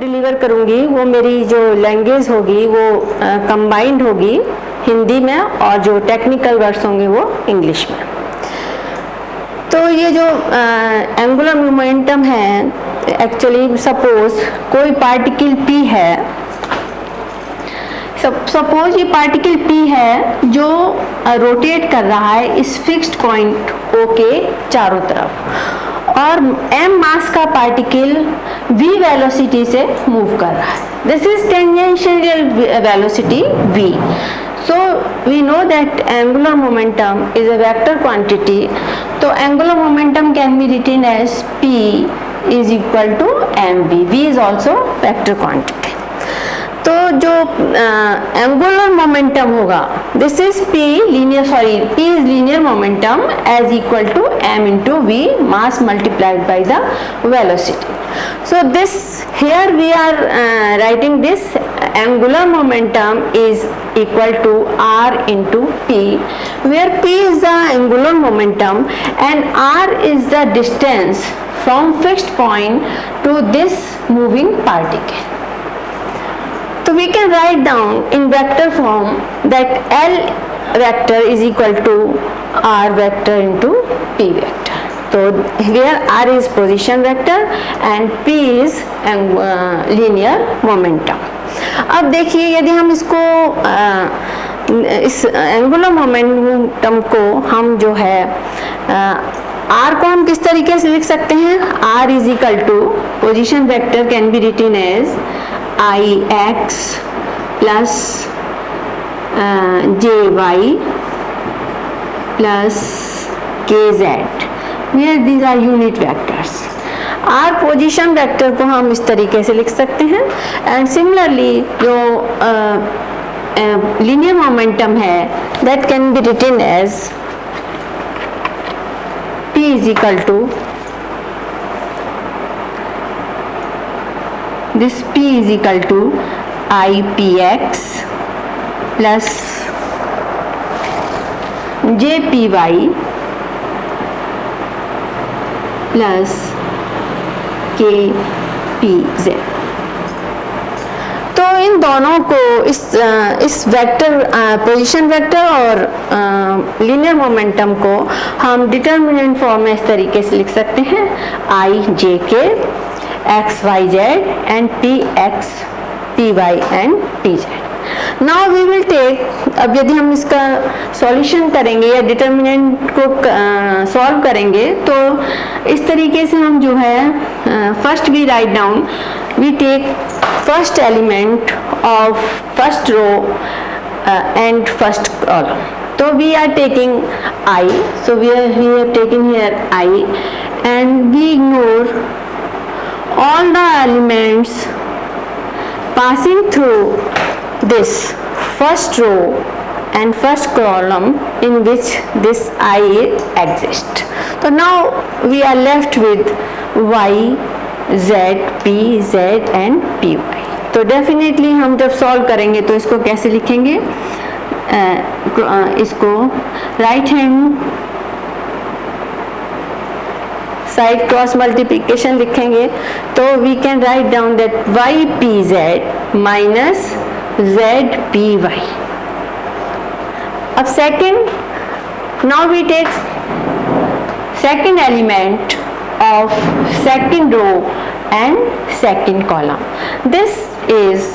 Deliver करूँगी वो मेरी जो लैंग्वेज होगी वो कंबाइंड होगी हिंदी में, और जो टेक्निकल वर्ड्स होंगे वो इंग्लिश में। तो ये जो एंगुलर मोमेंटम है, एक्चुअली सपोज कोई पार्टिकल P है, सपोज ये पार्टिकल P है जो रोटेट कर रहा है इस फिक्स्ड पॉइंट O के चारों तरफ, और m मास का पार्टिकल v वेलोसिटी से मूव कर रहा है। This is tangential velocity v। So we know that angular momentum is a vector quantity. तो angular momentum can be written as P is equal to mv. V is also vector quantity. तो जो angular momentum होगा, this is P is linear momentum as equal to m into v, mass multiplied by the velocity. So this here we are writing this angular momentum is equal to r into p, where p is the angular momentum and r is the distance from fixed point to this moving particle. So we can write down in vector form that L vector is equal to r vector into p vector. So here r is position vector and p is linear momentum. अब देखिए, यदि हम इसको इस angular momentum को हम जो है r को हम किस तरीके से लिख सकते हैं? r is equal to position vector can be written as ix plus jy plus kz, where these are unit vectors. r position vector को हम इस तरीके से लिख सकते हैं, एंड सिमिलरली जो लीनियर मोमेंटम है that can be written as p is equal to this p is equal to ipx plus jpy plus kpz। तो इन दोनों को इस वेक्टर पोजीशन वेक्टर और लीनियर मोमेंटम को हम डिटर्मिनेंट फॉर्म में इस तरीके से लिख सकते हैं i j k x y z and p x p y and p z। Now we will take, अब यदि हम इसका सॉल्यूशन करेंगे या डिटर्मिनेंट को सॉल्व करेंगे तो इस तरीके से हम जो है first we write down, we take first element of first row and first column. तो we are taking i, so we have taken here i and we ignore all the elements passing through this first row and first column in which this I exists. So now we are left with y, z, p, z and py. तो definitely हम जब solve करेंगे तो इसको कैसे लिखेंगे? इसको right hand side cross multiplication लिखेंगे तो we can write down that y P Z minus Z P y. अब second, now we take second element of second row and second column. This is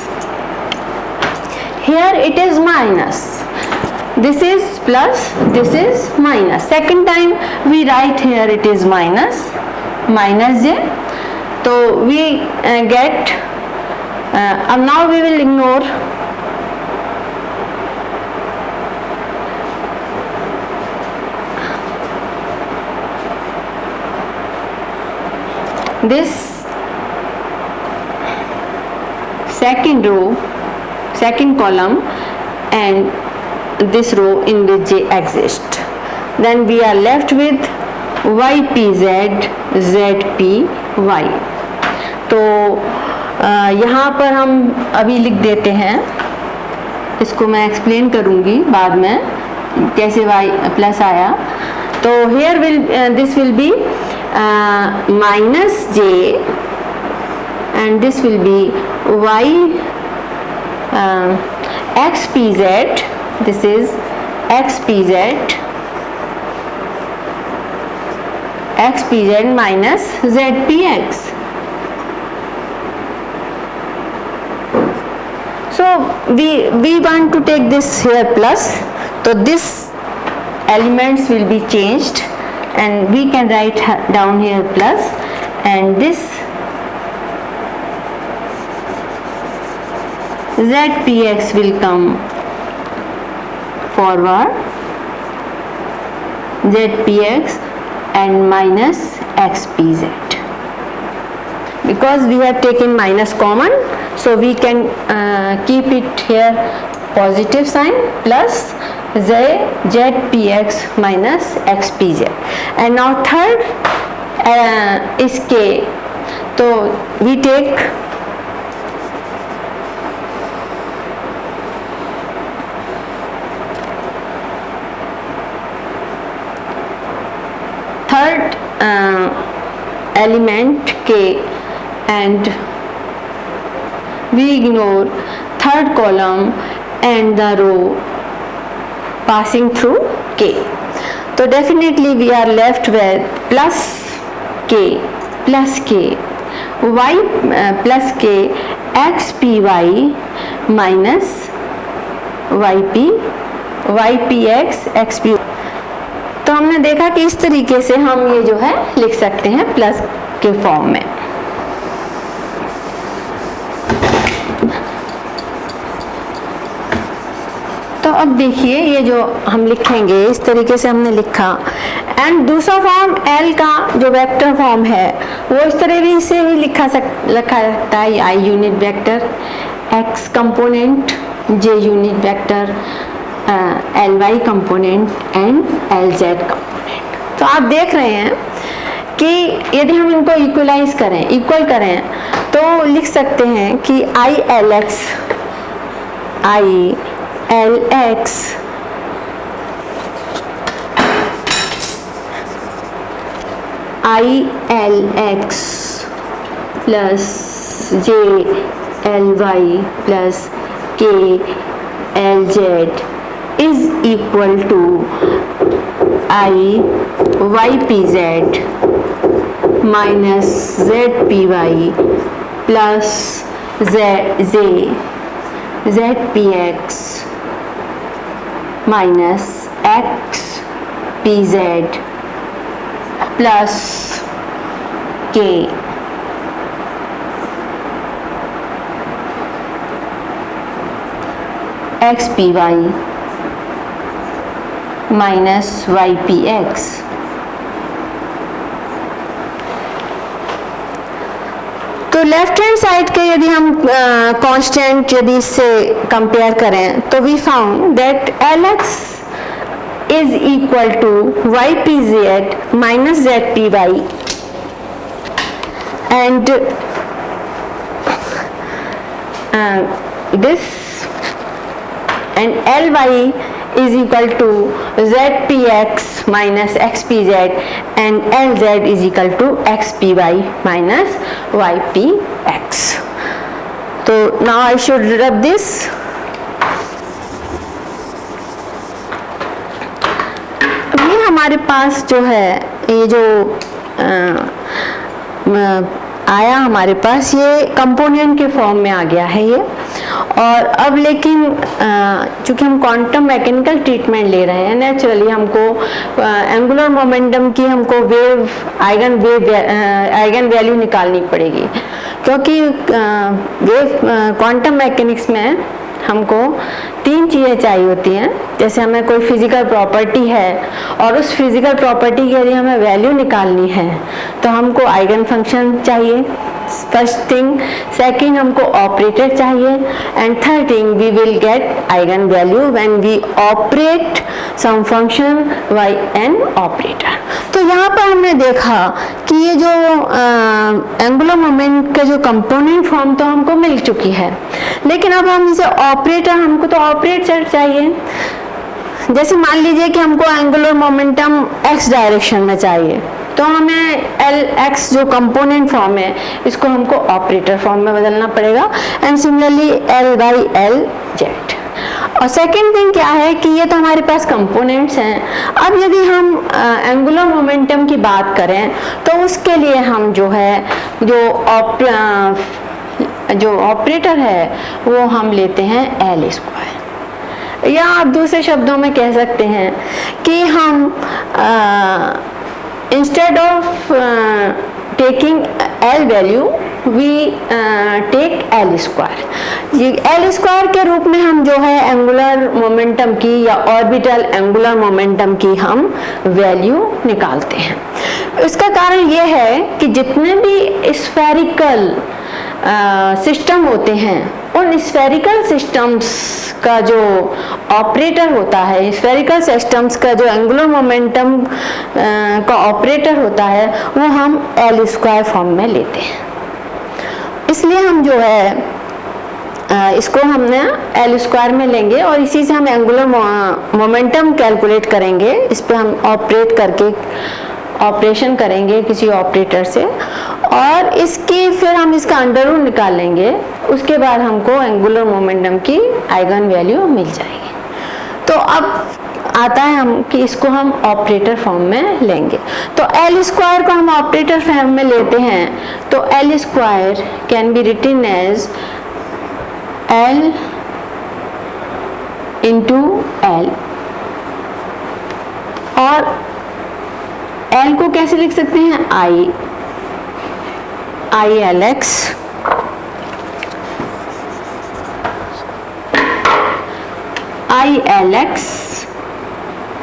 here it is minus, this is plus, this is minus. Second time we write here it is minus j. So we get now we will ignore this second row, second column and this row in which j exists. Then we are left with ypz, zpy. तो यहाँ पर हम अभी लिख देते हैं, इसको मैं एक्सप्लेन करूँगी बाद में कैसे y प्लस आया। तो here will this will be minus j and this will be y xpz, this is xpz minus zpx. So we want to take this here plus, so this elements will be changed and we can write down here plus, and this zpx will come forward, zpx and minus xpz, because we have taken minus common, so we can keep it here positive sign, plus zpx minus xpz. And now third is k, so we take third element k, and we ignore third column and the row passing through k. So definitely we are left with plus k y plus k xpy minus ypx xpy. तो हमने देखा कि इस तरीके से हम ये जो है लिख सकते हैं प्लस के फॉर्म में। तो अब देखिए ये जो हम लिखेंगे इस तरीके से हमने लिखा, एंड दूसरा फॉर्म L का जो वेक्टर फॉर्म है वो इस तरह से भी लिखा सकता है, I unit vector, X component, J unit vector, Ly component and Lz component. तो आप देख रहे हैं कि यदि हम इनको इक्वलाइज करें, इक्वल करें, तो लिख सकते हैं कि ILx plus JLy plus KLz is equal to IYPZ minus ZPY plus ZPX minus XPZ plus K XPY minus YPX। तो लेफ्ट हैंड साइड के यदि हम कांस्टेंट यदि इससे कंपेयर करें तो we found that Lx is equal to YPZ minus ZPY, and this and Ly is equal to ZPX minus XPZ and Lz is equal to XPY minus YPX. So now I should rub this. ये हमारे पास जो है ये जो आया हमारे पास, ये component के फॉर्म में आ गया है ये। और अब लेकिन चूंकि हम क्वांटम मैकेनिकल ट्रीटमेंट ले रहे हैं, नेचुरली हमको एंगुलर मोमेंटम की हमको आइगन वैल्यू निकालनी पड़ेगी, क्योंकि क्वांटम मैकेनिक्स में हमको तीन चीज़ें चाहिए होती हैं। जैसे हमें कोई फिजिकल प्रॉपर्टी है और उस फिजिकल प्रॉपर्टी की यदि हमें वैल्यू निकालनी है तो हमको आइगन फंक्शन चाहिए, फर्स्ट थिंग। सेकंड, हमको ऑपरेटर चाहिए, and third thing, we will get eigen value when we operate some function by an operator. तो यहाँ पर हमने देखा कि ये जो एंगुलर मोमेंट का जो कंपोनेंट फॉर्म तो हमको मिल चुकी है, लेकिन अब हम इसे ऑपरेटर, हमको तो ऑपरेटर चाहिए। जैसे मान लीजिए कि हमको एंगुलर मोमेंटम x डायरेक्शन में चाहिए, तो हमें एल एक्स जो कंपोनेंट फॉर्म है इसको हमको ऑपरेटर फॉर्म में बदलना पड़ेगा, and similarly L by L Z. और सेकेंड थिंग क्या है कि ये तो हमारे पास कंपोनेंट्स हैं। अब यदि हम एंगुलर मोमेंटम की बात करें तो उसके लिए हम जो है जो ऑपरेटर है वो हम लेते हैं एल स्क्वायर, या आप दूसरे शब्दों में कह सकते हैं कि हम instead of taking L value we take L square. ये एल स्क्वायर के रूप में हम जो है एंगुलर मोमेंटम की या ऑर्बिटल एंगुलर मोमेंटम की हम वैल्यू निकालते हैं। इसका कारण ये है कि जितने भी स्फेरिकल सिस्टम होते हैं उन स्फेरिकल सिस्टम्स का जो ऑपरेटर होता है, स्फेरिकल सिस्टम्स का जो एंगुलर मोमेंटम का ऑपरेटर होता है वो हम एल स्क्वायर फॉर्म में लेते हैं। इसलिए हम जो है इसको हमने एल स्क्वायर में लेंगे और इसी से हम एंगुलर मोमेंटम कैलकुलेट करेंगे। इस पे हम ऑपरेशन करेंगे किसी ऑपरेटर से, और इसकी फिर हम इसका अंडर रूट निकाल लेंगे। उसके बाद हमको एंगुलर मोमेंटम की आइगन वैल्यू मिल जाएगी। तो अब आता है हम कि इसको हम ऑपरेटर फॉर्म में लेंगे। तो एल स्क्वायर को हम ऑपरेटर फॉर्म में लेते हैं, तो l square can be written as l into l, और एल को कैसे लिख सकते हैं, i l x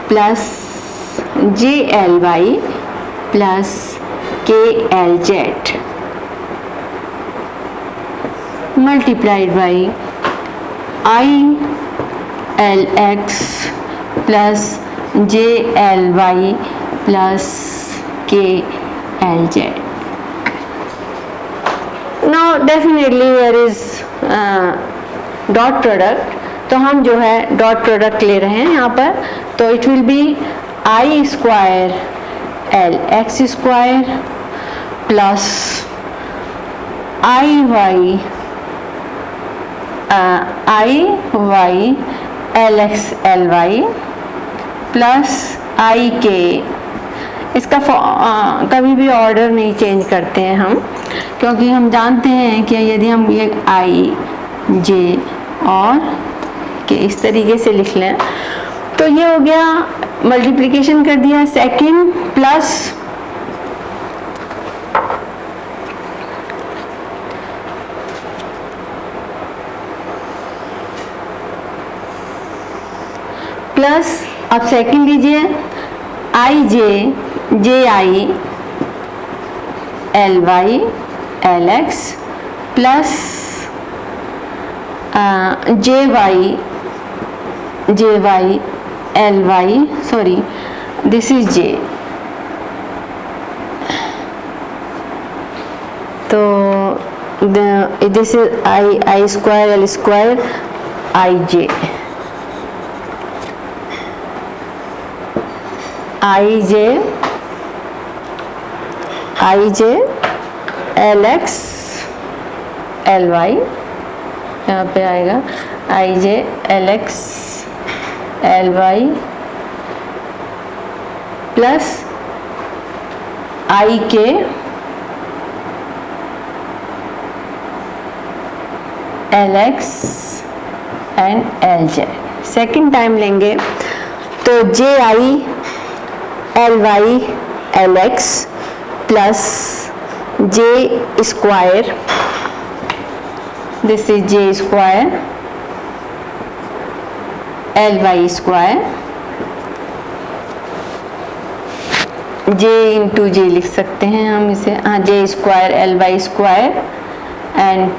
plus j l y plus k l z multiplied by i l x plus j l y plus k l z. Now definitely there is dot product, तो हम जो है dot product ले रहे हैं यहाँ पर। तो it will be i square L x square plus i y L x L y plus i k. इसका कभी भी ऑर्डर नहीं चेंज करते हैं हम, क्योंकि हम जानते हैं कि यदि हम ये आई जे और के इस तरीके से लिख लें तो ये हो गया, मल्टीप्लिकेशन कर दिया सेकंड प्लस अब सेकंड लीजिए i j i L Y L x plus j y L y, sorry this is j, तो this is i square L square i j L x L y, यहाँ पे आएगा i j L x L y plus i k L x and L z. Second time लेंगे तो j i L Y L x plus j square, this is j square L Y square, J into j लिख सकते हैं हम इसे, हाँ j square L Y square and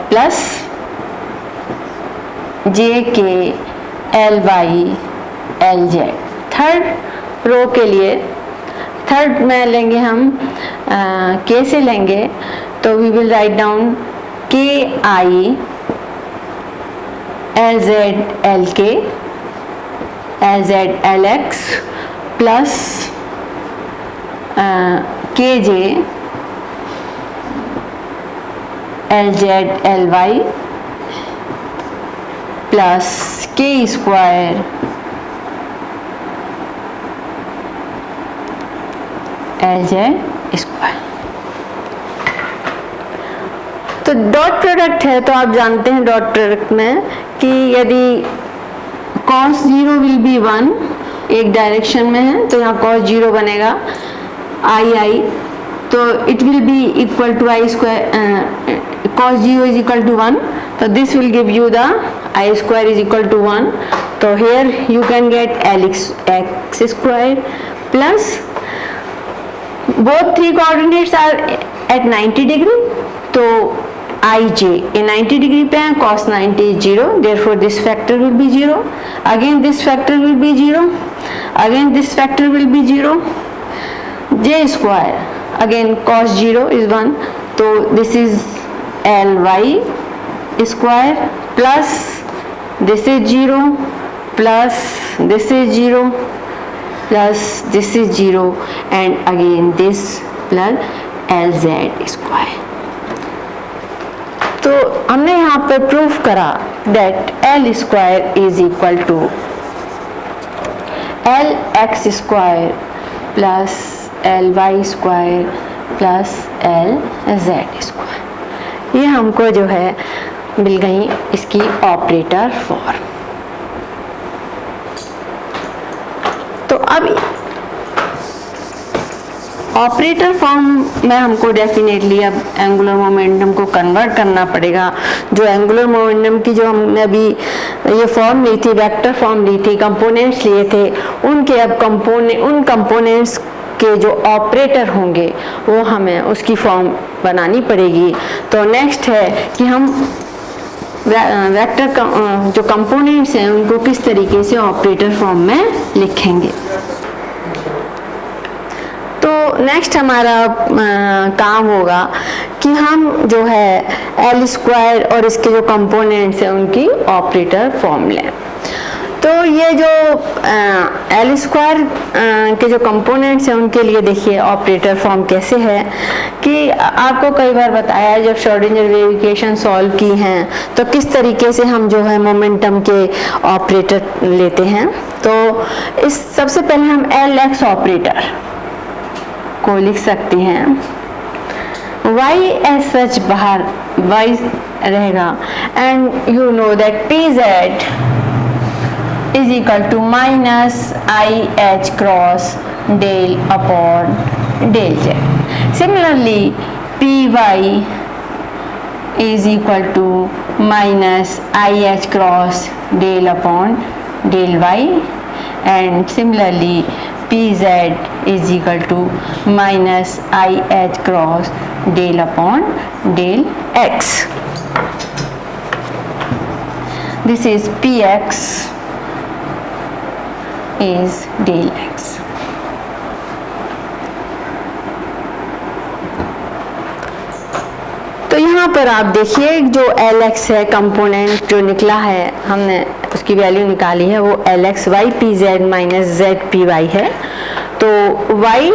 plus j k L Y L z. Third row के लिए third में लेंगे हम के से लेंगे, तो वी विल राइट डाउन के आई एल जेड एल के l Z L x plus kj lz ly plus k square lz square. तो डॉट प्रोडक्ट है, तो आप जानते हैं डॉट प्रोडक्ट में कि यदि cos 0 विल बी 1 एक डायरेक्शन में है तो यहाँ cos 0 बनेगा i, तो it will be equal to i square, cos 0 is equal to 1, तो this will give you the i square is equal to 1, तो here you can get x square plus both three coordinates are at 90 degree, तो ij ये 90 degree पे है, cos 90 is 0, therefore this factor will be 0, again this factor will be 0, again this factor will be 0, j square again cos 0 is 1, तो this is ly square plus this is 0 plus this is 0 plus this is 0 and again this plus lz square। तो हमने यहाँ पे proof करा that l square is equal to l x square plus l y square plus l z square. ये हमको जो है मिल गई इसकी ऑपरेटर फॉर्म। तो अब ऑपरेटर फॉर्म में हमको डेफिनेटली अब एंगुलर मोमेंटम को कन्वर्ट करना पड़ेगा। जो एंगुलर मोमेंटम की जो हमने अभी ये फॉर्म ली थी, वेक्टर फॉर्म ली थी, कंपोनेंट्स लिए थे, उनके अब उन कंपोनेंट्स के जो ऑपरेटर होंगे वो हमें उसकी फॉर्म बनानी पड़ेगी। तो नेक्स्ट है कि हम वेक्टर जो कंपोनेंट्स हैं उनको किस तरीके से ऑपरेटर फॉर्म में लिखेंगे। तो नेक्स्ट हमारा काम होगा कि हम जो है एल स्क्वायर और इसके जो कंपोनेंट्स हैं उनकी ऑपरेटर फॉर्म लें। तो ये जो एल स्क्वायर के जो कंपोनेंट्स हैं उनके लिए देखिए ऑपरेटर फॉर्म कैसे है कि आपको कई बार बताया जब श्रोडिंगर वेव इक्वेशन सॉल्व की हैं तो किस तरीके से हम जो है मोमेंटम के ऑपरेटर लेते हैं। तो इस सबसे पहले हम एल एक्स ऑपरेटर को लिख सकते हैं। y एज सच बाहर y रहेगा and you know that pz is equal to minus I H cross del upon del z। Similarly py is equal to minus I H cross del upon del y and similarly pz is equal to minus IH cross del upon del x. This is px is del x. तो यहाँ पर आप देखिए जो Lx है component जो निकला है हमने उसकी वैल्यू निकाली है वो Lx y pz minus z py है। तो y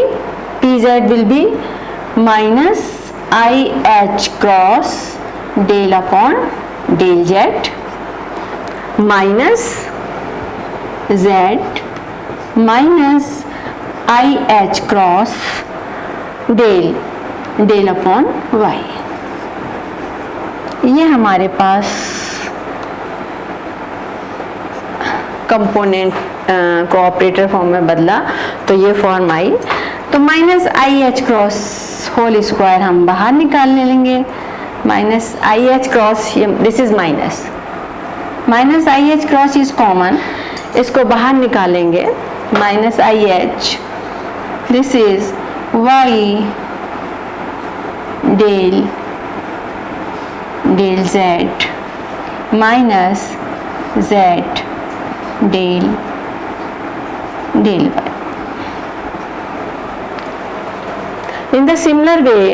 pz will be minus I H cross del upon del z minus z minus I H cross del upon y। ये हमारे पास कंपोनेंट को ऑपरेटर फॉर्म में बदला तो ये फॉर्म आई। तो minus I H cross whole square हम बाहर निकालने लेंगे। Minus I H cross this is minus I H cross is common, इसको बाहर निकालेंगे। Minus I h this is y del z minus z del y. In the similar way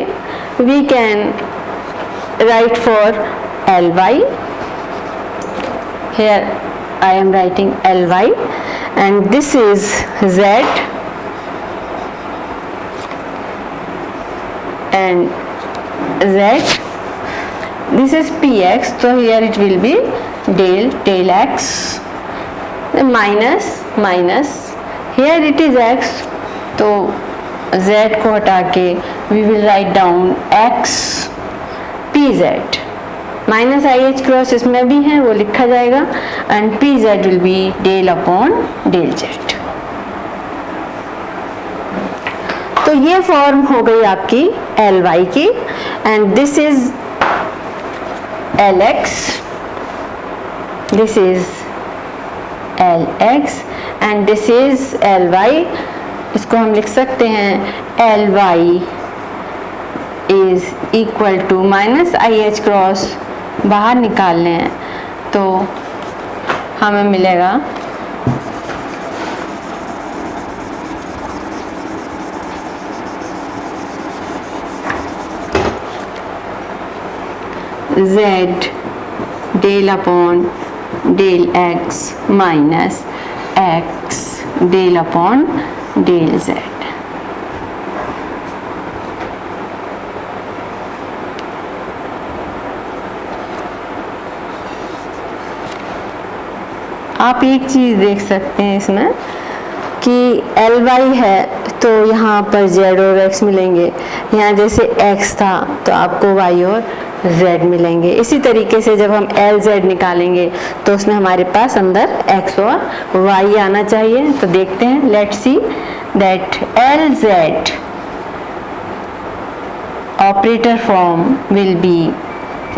we can write for ly. Here I am writing ly and this is z and z. This is px, so here it will be del x minus here it is x, तो z को हटा के we will write down x pz minus I H cross इसमें भी है वो लिखा जाएगा and p z will be del upon del z. तो ये फॉर्म हो गई आपकी एल वाई की and this is L x, this is L x and this is L y. इसको हम लिख सकते हैं L Y is equal to minus I H cross बाहर निकालने हैं तो हमें मिलेगा z del upon del x minus x del upon del z। आप एक चीज़ देख सकते हैं इसमें कि एल वाई है तो यहाँ पर z और x मिलेंगे, यहाँ जैसे x था तो आपको y और z मिलेंगे। इसी तरीके से जब हम एल जेड निकालेंगे तो उसमें हमारे पास अंदर x और y आना चाहिए। तो देखते हैं, let's see that L Z operator form will be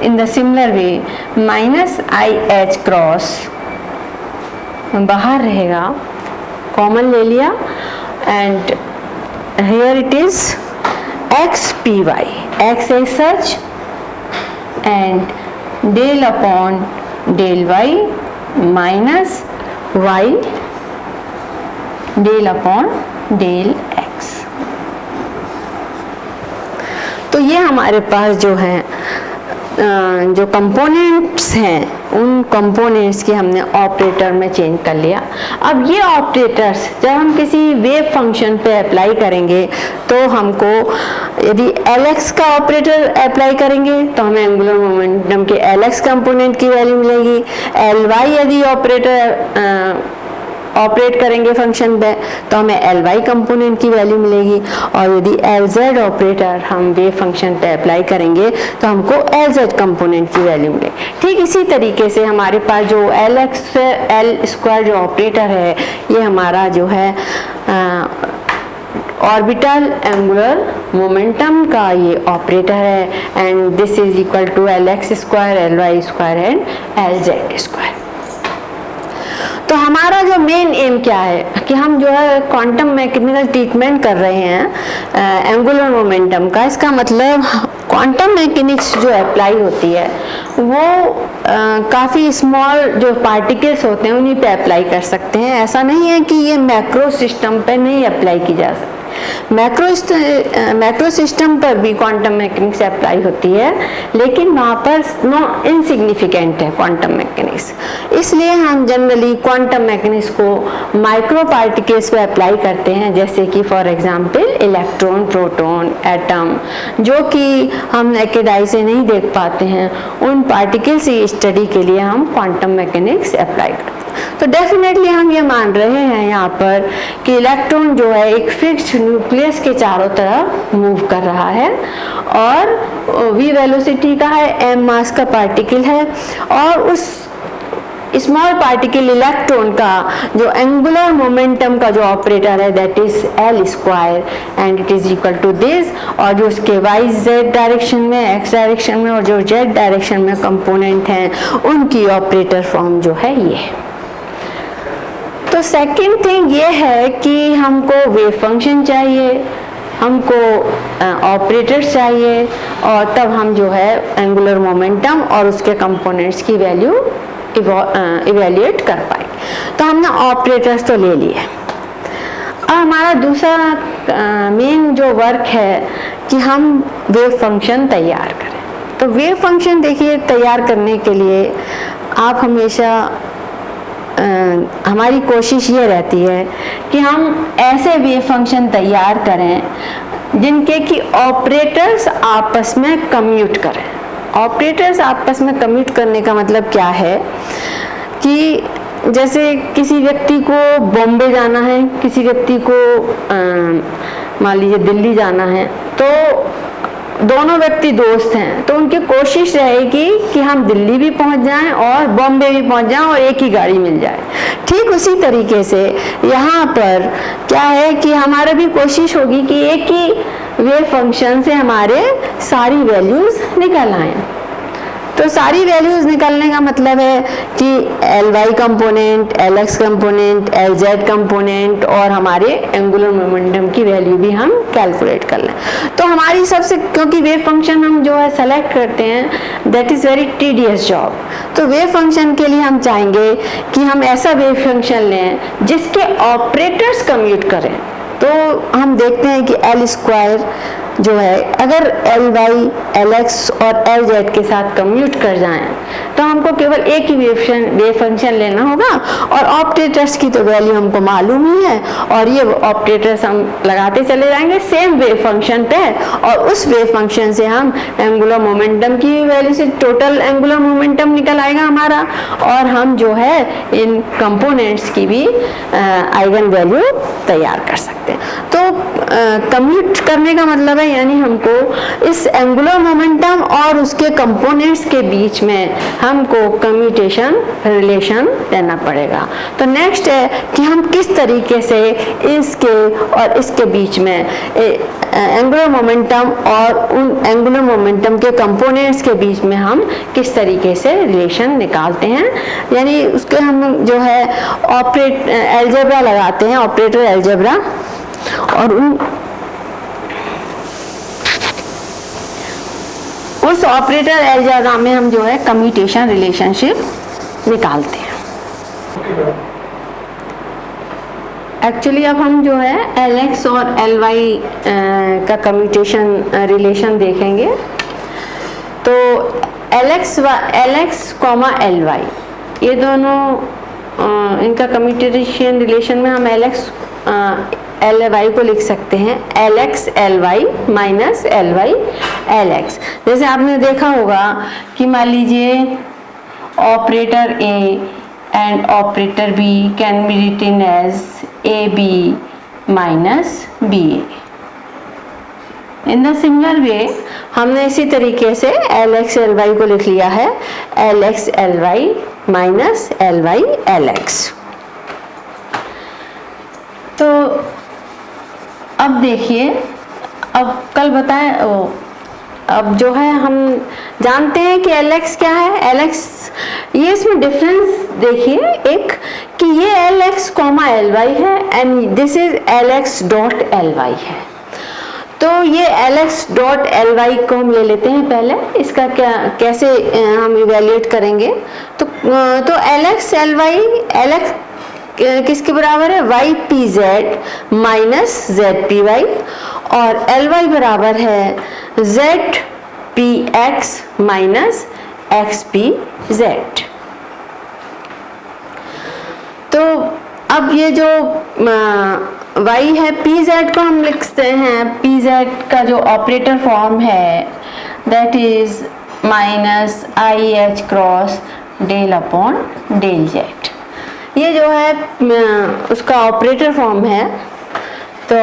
in the similar way minus I H cross बाहर रहेगा, कॉमन ले लिया and here it is x p y, x as such and del upon del Y minus Y del upon del x. तो ये हमारे पास जो है जो कंपोनेंट्स हैं उन कंपोनेंट्स की हमने ऑपरेटर में चेंज कर लिया। अब ये ऑपरेटर्स जब हम किसी वेव फंक्शन पे अप्लाई करेंगे तो हमको यदि Lx का ऑपरेटर अप्लाई करेंगे तो हमें एंगुलर मोमेंटम के Lx कंपोनेंट की वैल्यू मिलेगी। Ly यदि ऑपरेटर ऑपरेट करेंगे फंक्शन पे तो हमें Ly कंपोनेंट की वैल्यू मिलेगी और यदि Lz ऑपरेटर हम वेव फंक्शन पे अप्लाई करेंगे तो हमको Lz कंपोनेंट की वैल्यू मिलेगी। ठीक इसी तरीके से हमारे पास जो Lx L स्क्वायर जो ऑपरेटर है ये हमारा जो है ऑर्बिटल एंगुलर मोमेंटम का ये ऑपरेटर है and this is equal to Lx square Ly square and Lz square. तो हमारा जो मेन एम क्या है कि हम जो है क्वांटम मैकेनिकल ट्रीटमेंट कर रहे हैं एंगुलर मोमेंटम का। इसका मतलब क्वांटम मैकेनिक्स जो अप्लाई होती है वो काफ़ी स्मॉल जो पार्टिकल्स होते हैं उन्हीं पे अप्लाई कर सकते हैं। ऐसा नहीं है कि ये मैक्रो सिस्टम पे नहीं अप्लाई की जा सकती। मैक्रो सिस्टम पर भी क्वांटम मैकेनिक्स अप्लाई होती है लेकिन वहाँ पर नो इनसिग्निफिकेंट है क्वांटम मैकेनिक्स। इसलिए हम जनरली क्वांटम मैकेनिक्स को माइक्रो पार्टिकल्स पे अप्लाई करते हैं, जैसे कि for example electron, proton, atom, जो कि हम नेकेड आई से नहीं देख पाते हैं। उन पार्टिकल्स की स्टडी के लिए हम क्वांटम मैकेनिक्स अप्लाई करते हैं। तो डेफिनेटली हम ये मान रहे हैं यहाँ पर कि इलेक्ट्रॉन जो है एक फिक्स्ड न्यूक्लियस के चारों तरफ मूव कर रहा है और v वेलोसिटी का है, m मास का पार्टिकल है और उस स्मॉल पार्टिकल इलेक्ट्रॉन का जो एंगुलर मोमेंटम का जो ऑपरेटर है that is L square and it is equal to this. और जो उसके z डायरेक्शन में, x डायरेक्शन में और जो z डायरेक्शन में कंपोनेंट हैं उनकी ऑपरेटर फॉर्म जो है ये है। तो सेकंड थिंग ये है कि हमको वेव फंक्शन चाहिए, हमको ऑपरेटर्स चाहिए और तब हम जो है एंगुलर मोमेंटम और उसके कंपोनेंट्स की वैल्यू इवेल्युएट कर पाएंगे। तो हमने ऑपरेटर्स तो ले लिए। अब हमारा दूसरा मेन जो वर्क है कि हम वेव फंक्शन तैयार करें। तो वेव फंक्शन देखिए तैयार करने के लिए आप हमेशा हमारी कोशिश ये रहती है कि हम ऐसे वेव फंक्शन तैयार करें जिनके कि ऑपरेटर्स आपस में कम्यूट करें। ऑपरेटर्स आपस में कम्यूट करने का मतलब क्या है कि जैसे किसी व्यक्ति को बॉम्बे जाना है, किसी व्यक्ति को मान लीजिए दिल्ली जाना है, तो दोनों व्यक्ति दोस्त हैं, तो उनकी कोशिश रहेगी कि हम दिल्ली भी पहुंच जाएं और बॉम्बे भी पहुंच जाएं और एक ही गाड़ी मिल जाए। ठीक उसी तरीके से यहाँ पर क्या है कि हमारा भी कोशिश होगी कि एक ही वेव फंक्शन से हमारे सारी वैल्यूज निकल आए। तो सारी वैल्यूज निकलने का मतलब है कि Ly component, Lx component, Lz component और हमारे एंगुलर मोमेंटम की वैल्यू भी हम कैलकुलेट कर लें। तो हमारी सबसे, क्योंकि वेव फंक्शन हम जो है सेलेक्ट करते हैं, that is very tedious job. तो वेव फंक्शन के लिए हम चाहेंगे कि हम ऐसा वेव फंक्शन लें जिसके ऑपरेटर्स कम्यूट करें। तो हम देखते हैं कि L स्क्वायर जो है अगर Ly, Lx और Lz के साथ कम्यूट कर जाएं तो हमको केवल एक ही वेव फंक्शन लेना होगा और ऑपरेटर्स की तो वैल्यू हमको मालूम ही है और ये ऑपरेटर्स हम लगाते चले जाएंगे सेम वेव फंक्शन पे और उस वेव फंक्शन से हम एंगुलर मोमेंटम की वैल्यू से टोटल एंगुलर मोमेंटम निकल आएगा हमारा और हम जो है इन कंपोनेंट्स की भी आइगन वैल्यू तैयार कर सकते हैं। तो कम्यूट करने का मतलब है यानी हमको इस एंगुलर मोमेंटम और उसके कंपोनेंट्स के बीच में हमको कम्यूटेशन रिलेशन लेना पड़ेगा। तो नेक्स्ट है कि हम किस तरीके से इसके और इसके बीच में एंगुलर मोमेंटम और उन एंगुलर मोमेंटम के कंपोनेंट्स के बीच में हम किस तरीके से रिलेशन निकालते हैं, यानी उसके हम जो है अलजेब्रा लगाते हैं, ऑपरेटर अलजेब्रा, और उस ऑपरेटर अलजेब्रा में हम जो है कम्यूटेशन रिलेशनशिप निकालते हैं। एक्चुअली अब हम जो है Lx और Ly का कम्यूटेशन रिलेशन देखेंगे। तो Lx, Ly ये दोनों इनका कम्यूटेशन रिलेशन में हम Lx Ly को लिख सकते हैं Lx Ly minus Ly Lx। जैसे आपने देखा होगा कि मान लीजिए operator A and operator B can be written as AB minus BA। In the similar way हमने इसी तरीके से Lx Ly को लिख लिया है Lx Ly minus Ly Lx। तो अब देखिए, अब कल बताएं, अब जो है हम जानते हैं कि Lx क्या है। Lx ये इसमें डिफरेंस देखिए एक कि ये Lx Ly है and this is Lx dot Ly है। तो ये Lx डॉट Ly को हम ले लेते हैं पहले, इसका क्या कैसे हम इवेल्युएट करेंगे। तो Lx Ly Lx किसके बराबर है, ypz माइनस zpy और Ly बराबर है zpx माइनस xpz। तो अब ये जो y है pz को हम लिखते हैं, pz का जो ऑपरेटर फॉर्म है that is minus IH cross del upon del z। ये जो है उसका ऑपरेटर फॉर्म है, तो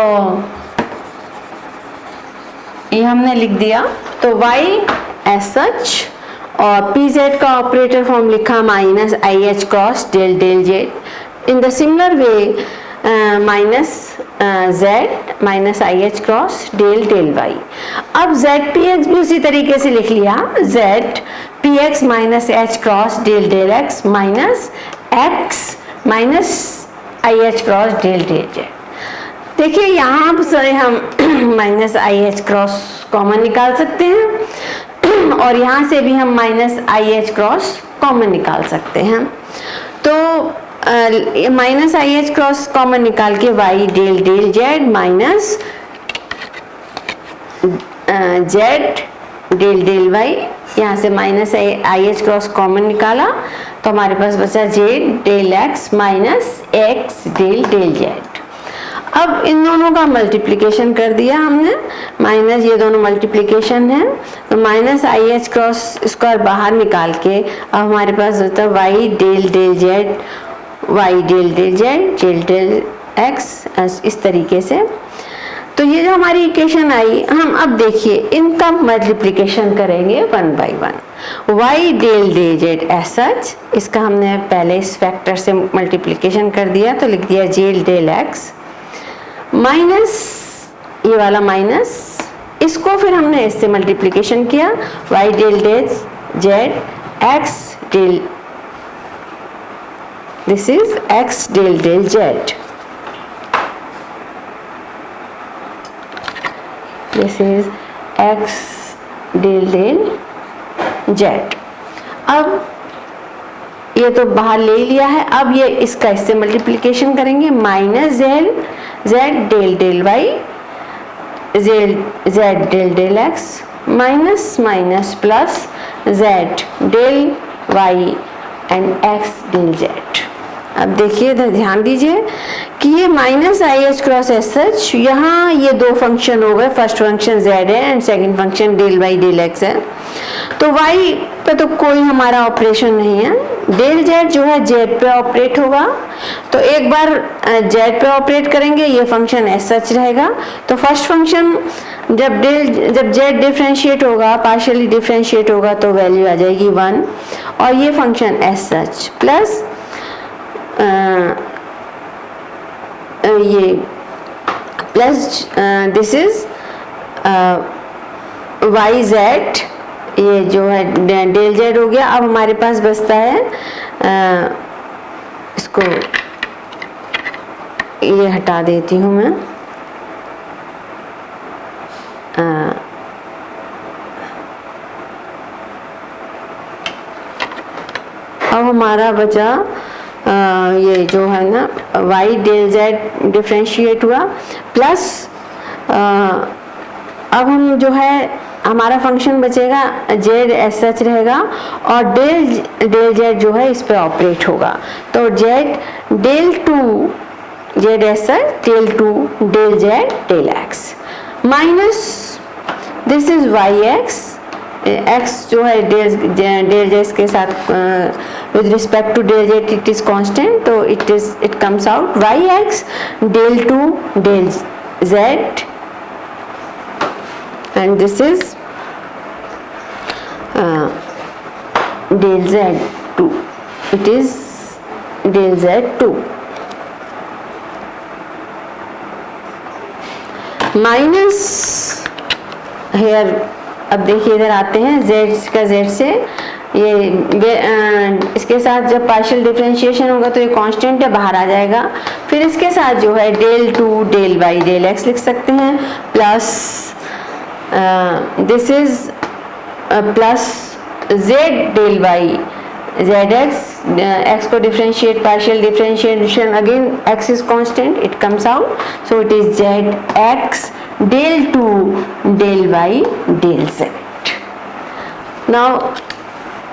ये हमने लिख दिया। तो y एज सच और pz का ऑपरेटर फॉर्म लिखा minus IH cross del del z। In the similar way minus z minus IH cross del del y। अब zpx भी उसी तरीके से लिख लिया, z px minus h cross del del x minus x minus IH cross del del z। देखिए यहाँ से हम माइनस IH क्रॉस कॉमन निकाल सकते हैं और यहाँ से भी हम माइनस IH क्रॉस कॉमन निकाल सकते हैं। तो माइनस IH क्रॉस कॉमन निकाल के y del del z minus z del del y, यहाँ से माइनस IH क्रॉस कॉमन निकाला तो हमारे पास बचा z del x minus x del del z। अब इन दोनों का मल्टीप्लिकेशन कर दिया हमने, माइनस ये दोनों मल्टीप्लिकेशन है, तो minus I H cross square बाहर निकाल के अब हमारे पास होता है Y del del Z, Y del del Z del del X, इस तरीके से। तो ये जो हमारी इक्वेशन आई, हम अब देखिए इनका मल्टीप्लिकेशन करेंगे 1 by 1। Y del del z as such, इसका हमने पहले इस फैक्टर से मल्टीप्लिकेशन कर दिया तो लिख दिया जेल डेल एक्स माइनस ये वाला माइनस, इसको फिर हमने इससे मल्टीप्लिकेशन किया Y del del Z x del, this is X del del Z, this is X del del Z. अब ये तो बाहर ले लिया है, अब ये इसका इससे मल्टीप्लिकेशन करेंगे minus z z del del y Z del del x minus minus plus z del y and x del Z. अब देखिए इधर ध्यान दीजिए कि ये minus I H cross as such, यहाँ ये दो फंक्शन हो गए, फर्स्ट फंक्शन z है and second function del Y del x है, तो y पे तो कोई हमारा ऑपरेशन नहीं है, डेल z जो है z पे ऑपरेट होगा, तो एक बार z पे ऑपरेट करेंगे ये फंक्शन एस सच रहेगा, तो फर्स्ट फंक्शन जब z डिफरेंशिएट होगा, पार्शियली डिफरेंशिएट होगा तो वैल्यू आ जाएगी 1, और ये फंक्शन एस सच प्लस ये plus this is Y Z, ये जो है डेल जेड हो गया। अब हमारे पास बचता है इसको ये हटा देती हूँ मैं, अब हमारा बचा ये जो है ना y डेल z डिफ्रेंशिएट हुआ प्लस अब हम जो है हमारा फंक्शन बचेगा z एस सच रहेगा और डेल z जो है इस पे ऑपरेट होगा, तो z del two z as such del two del z del x minus this is y x, x जो है डेल जेड के साथ with respect to del z it is constant, तो it comes out y x del two del z and this is del Z two, it is del Z two minus here. अब देखिए इधर आते हैं z का z से, ये इसके साथ जब पार्शियल डिफरेंशिएशन होगा तो ये कांस्टेंट है बाहर आ जाएगा, फिर इसके साथ जो है del two del Y del x लिख सकते हैं plus this is plus z del y z x को differentiate partial differentiation again x is constant it comes out, so it is Z x del two del Y del z. Now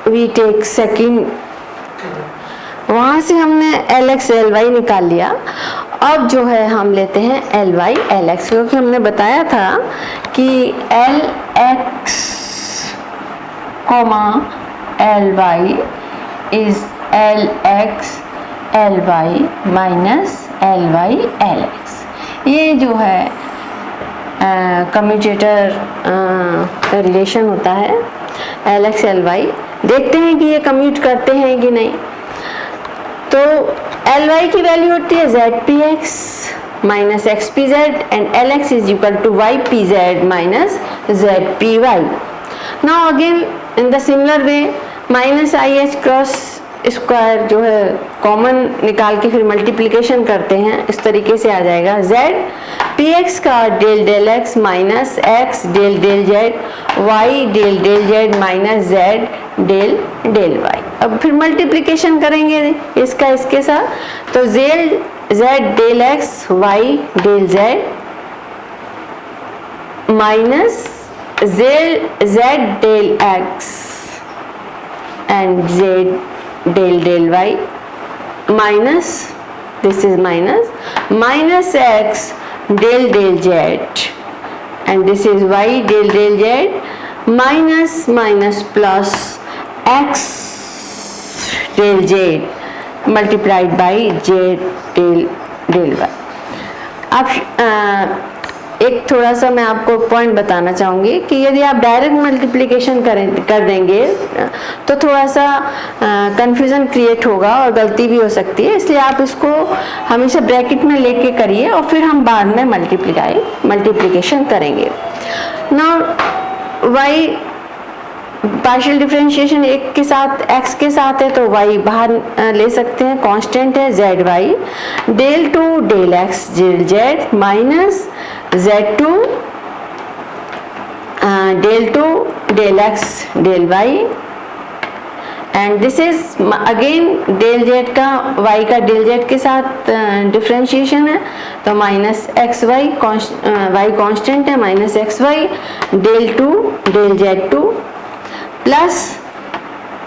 we take second, वहाँ से हमने L x L Y निकाल लिया, अब जो है हम लेते हैं एल वाई एल एक्स, क्योंकि हमने बताया था कि L X comma L Y is L x L Y minus L Y L X. ये जो है कम्यूटेटर रिलेशन होता है एल एक्स एल वाई, देखते हैं कि ये कम्यूट करते हैं कि नहीं। तो एल वाई की वैल्यू होती है Z P X minus X P Z and L X is equal to Y P Z minus Z P Y. Now again in the similar way minus I H cross square जो है common निकाल के फिर multiplication करते हैं, इस तरीके से आ जाएगा जेड पी एक्स का del del x minus x del del Z Y del del Z minus Z del del Y. अब फिर मल्टीप्लिकेशन करेंगे इसका इसके साथ, तो Z del X Y del Z minus Z del X and Z del del Y minus this is minus x del del z, and this is y del del z minus plus x del z multiplied by z del del y. अब एक थोड़ा सा मैं आपको point बताना चाहूँगी कि यदि आप डायरेक्ट मल्टीप्लिकेशन कर देंगे तो थोड़ा सा कंफ्यूजन क्रिएट होगा और गलती भी हो सकती है, इसलिए आप इसको हमेशा ब्रैकेट में लेके करिए और फिर हम बाद में मल्टीप्लिकेशन करेंगे. नाउ y पार्शियल डिफरेंशिएशन एक के साथ x के साथ है तो y बाहर ले सकते हैं, कांस्टेंट है zy del two del x del z minus z2 del two del x del y, and this is again del z का y का डेल z के साथ डिफरेंशिएशन है तो minus x y y constant है minus x Y del two del z2 plus.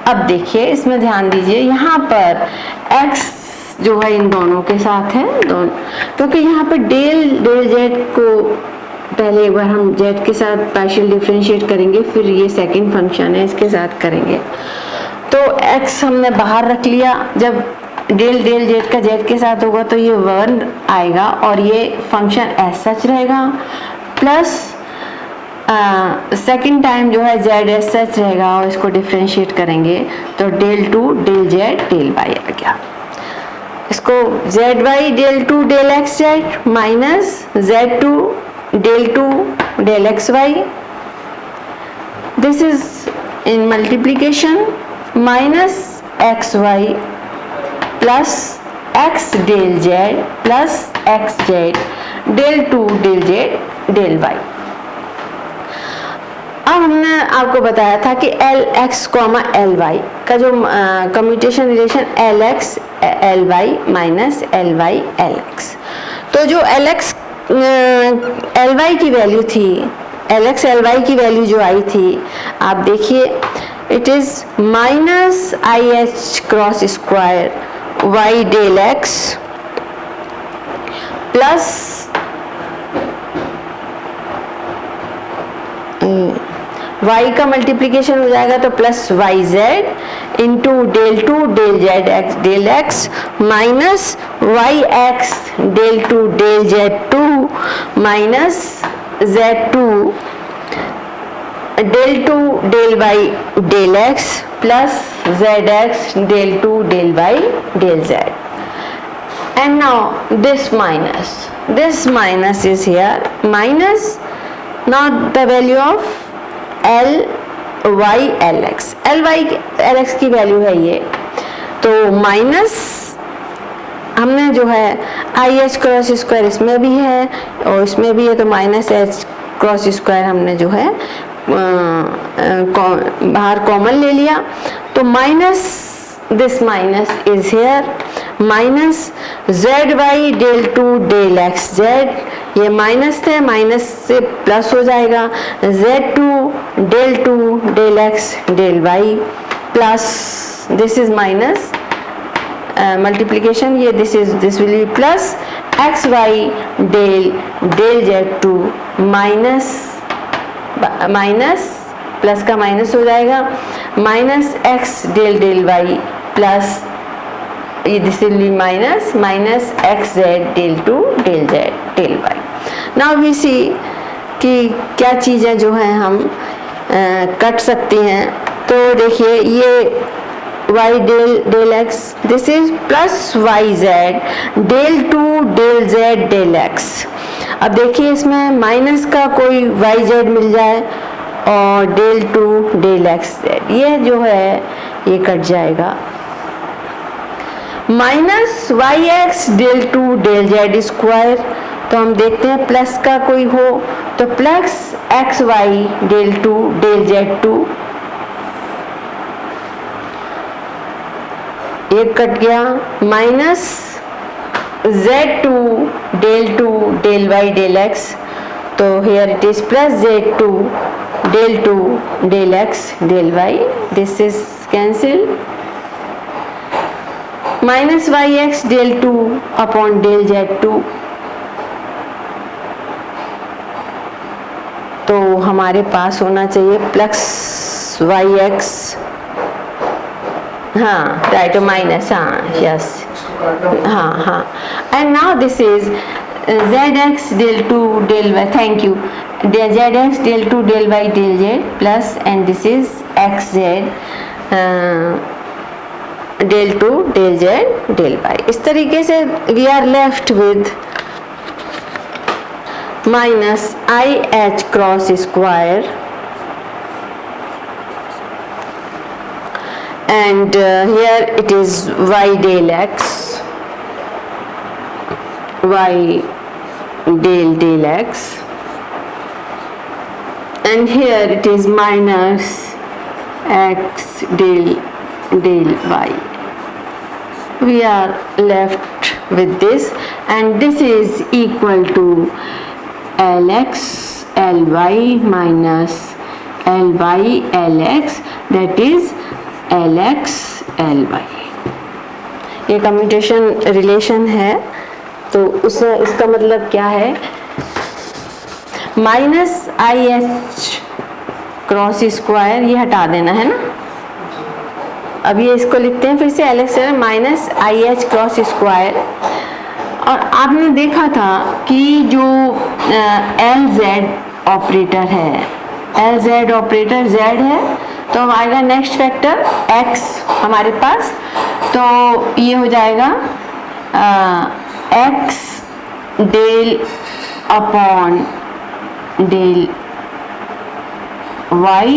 अब देखिए इसमें ध्यान दीजिए यहाँ पर x जो है इन दोनों के साथ है दोनों, क्योंकि यहाँ पर डेल डेल z को पहले एक बार हम z के साथ पार्शियल डिफरेंशिएट करेंगे, फिर ये सेकंड फंक्शन है इसके साथ करेंगे. तो x हमने बाहर रख लिया, जब डेल डेल z का z के साथ होगा तो ये 1 आएगा और ये फंक्शन एज सच रहेगा, प्लस सेकेंड टाइम जो है z एज सच रहेगा और इसको डिफरेंशिएट करेंगे तो del two del z del y आ गया. इसको z y del two del x z minus z2 del two del x y, this is in multiplication minus x Y plus x del z plus x z del two del z del y. अब हमने आपको बताया था कि L X comma L Y का जो commutation relation L x L Y minus L Y L X, तो जो एल एक्स एल वाई की वैल्यू थी, एल एक्स एल वाई की वैल्यू जो आई थी आप देखिए it is minus I H cross square Y del X plus y का मल्टीप्लिकेशन हो जाएगा तो plus Y Z into del two del Z x del x minus Y x del two del Z two minus Z two del two del Y del X plus Z x del two del Y del Z. And now this minus is here, minus not the value of L Y L x, L Y L X की value है ये, तो minus हमने जो है I H cross square इसमें भी है और इसमें भी है तो माइनस एच क्रॉस स्क्वायर हमने जो है बाहर कॉमन ले लिया तो minus this minus is here minus z Y del two del x z, ये माइनस थे माइनस से प्लस हो जाएगा z2 del x del y plus this is minus multiplication, ये this will be plus x Y del z2 minus plus का minus हो जाएगा minus x del y plus this will be minus x Z del two del Z del y. Now we सी कि क्या चीज़ें जो हैं हम कट सकती हैं. तो देखिए ये y del x this is plus Y Z del two del z del x. अब देखिए इसमें माइनस का कोई वाई जेड मिल जाए और del two del x z, ये जो है ये कट जाएगा. Minus Y x del two del z square, तो हम देखते हैं प्लस का कोई हो तो plus x Y del two del Z two, एक कट गया. Minus z2 del Y del x, तो here it is plus z2 del x del y, this is cancel. Minus Y x del two upon del Z to, तो हमारे पास होना चाहिए plus Y X, हाँ right, minus, हाँ yes, हाँ, and now this is Z x del two del Y, thank you, Z x del two del Y del Z plus, and this is X Z del two del Z del Y. इस तरीके से we are left with minus I H cross square and here it is y del x, y del x, and here it is minus x del y. We are left with this, and this is equal to lx ly minus ly lx, that is lx ly। ये commutation relation है, तो उसमें इसका मतलब क्या है, minus I H cross square ये हटा देना है ना, अब ये इसको लिखते हैं फिर से LX minus I H cross square. और आपने देखा था कि जो एल जेड ऑपरेटर है, एल जेड ऑपरेटर जेड है, तो अब आएगा नेक्स्ट फैक्टर x हमारे पास, तो ये हो जाएगा x del upon del y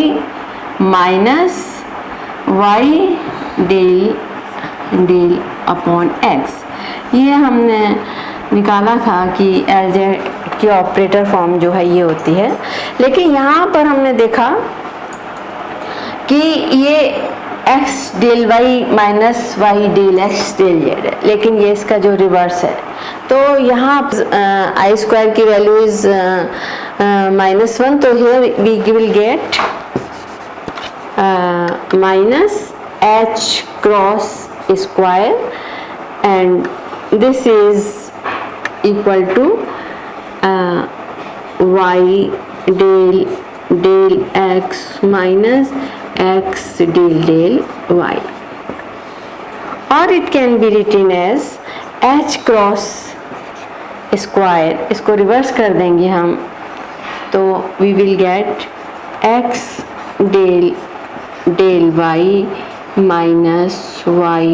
minus y del upon x। ये हमने निकाला था कि एल जेड की ऑपरेटर फॉर्म जो है ये होती है, लेकिन यहाँ पर हमने देखा कि ये x del Y minus Y del x del Z है, लेकिन ये इसका जो रिवर्स है, तो यहाँ आई स्क्वायर की वैल्यू इज -1, तो here we will get minus H cross square, and this is equal to Y del x minus x del y, और it can be written as h cross square, इसको reverse कर देंगे हम, तो we will get x del y minus y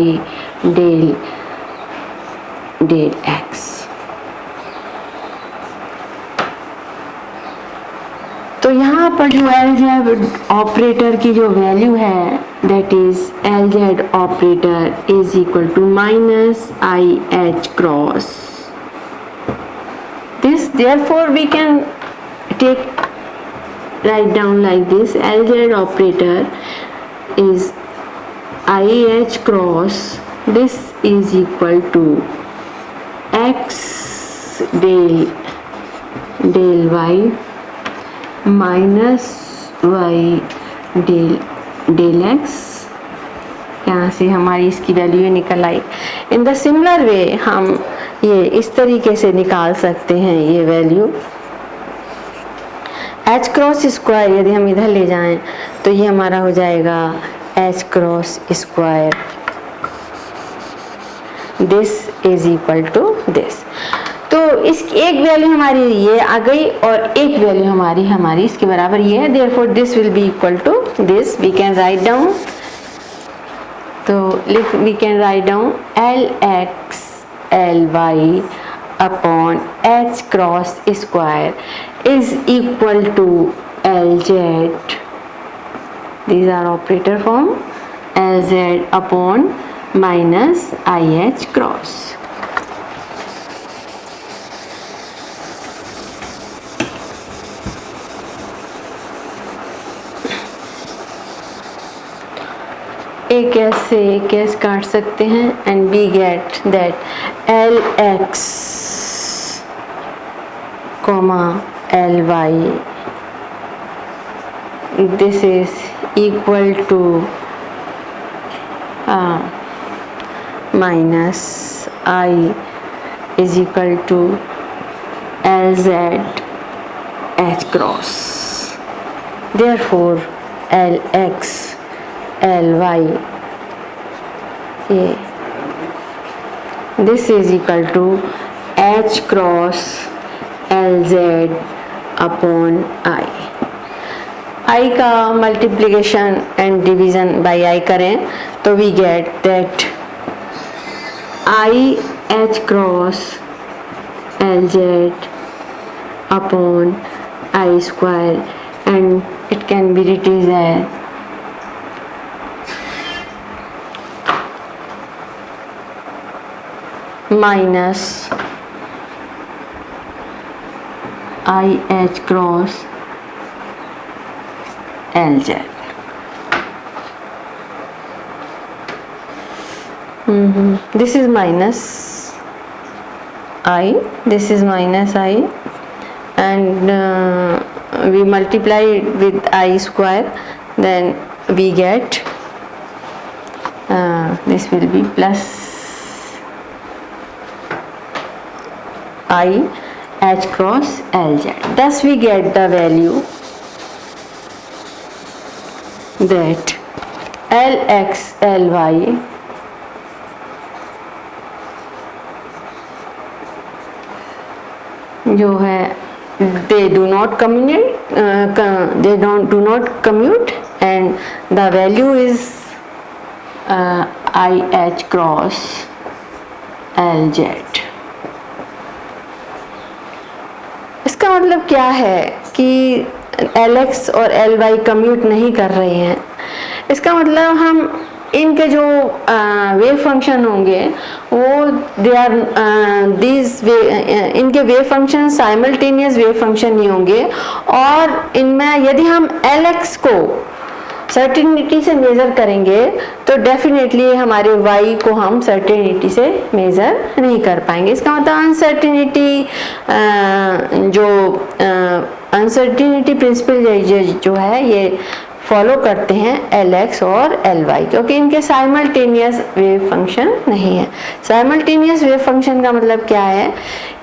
del x। तो यहाँ पर जो एल जेड ऑपरेटर की जो वैल्यू है, that is L Z operator is equal to minus I H cross this, therefore we can take right down like this, L Z operator is I H cross this is equal to X del Y minus Y del X. यहाँ से हमारी इसकी value निकल आई। इन the similar वे हम ये इस तरीके से निकाल सकते हैं ये वैल्यू, एच क्रॉस स्क्वायर यदि हम इधर ले जाएं तो ये हमारा हो जाएगा H cross square, this is equal to this. तो इस एक वैल्यू हमारी ये आ गई और एक वैल्यू हमारी इसके बराबर ये है, therefore this will be equal to this. We can write down, तो we can write down L x L y upon h cross square is equal to L z, these are operator form, LZ upon minus IH cross। एक ऐसे एक ऐसे काट सकते हैं and we get that LX comma LY this is equal to minus I is equal to Lz H cross. Therefore Lx Ly this is equal to H cross Lz upon I. I का multiplication and division by I करें तो we get that I H cross Lz upon I square and it can be written as minus I H cross Lz. This is minus I, this is minus I, and we multiply it with I square, then we get this will be plus I H cross Lz. Thus we get the value that Lx Ly जो है they do not commute, they do not commute, and the value is I H cross Lz. इसका मतलब क्या है कि Lx और Ly commute नहीं कर रहे हैं। इसका मतलब हम इनके जो वेव फंक्शन होंगे वो दे आर दिस वे, इनके wave function simultaneous wave function नहीं होंगे, और इनमें यदि हम Lx को सर्टेनिटी से मेज़र करेंगे तो डेफिनेटली हमारे y को हम सर्टेनिटी से मेज़र नहीं कर पाएंगे। इसका मतलब अनसर्टेनिटी जो अनसर्टेनिटी प्रिंसिपल जो है ये फॉलो करते हैं Lx और Ly, क्योंकि इनके साइमल्टेनियस वेव फंक्शन नहीं है। साइमल्टेनियस वेव फंक्शन का मतलब क्या है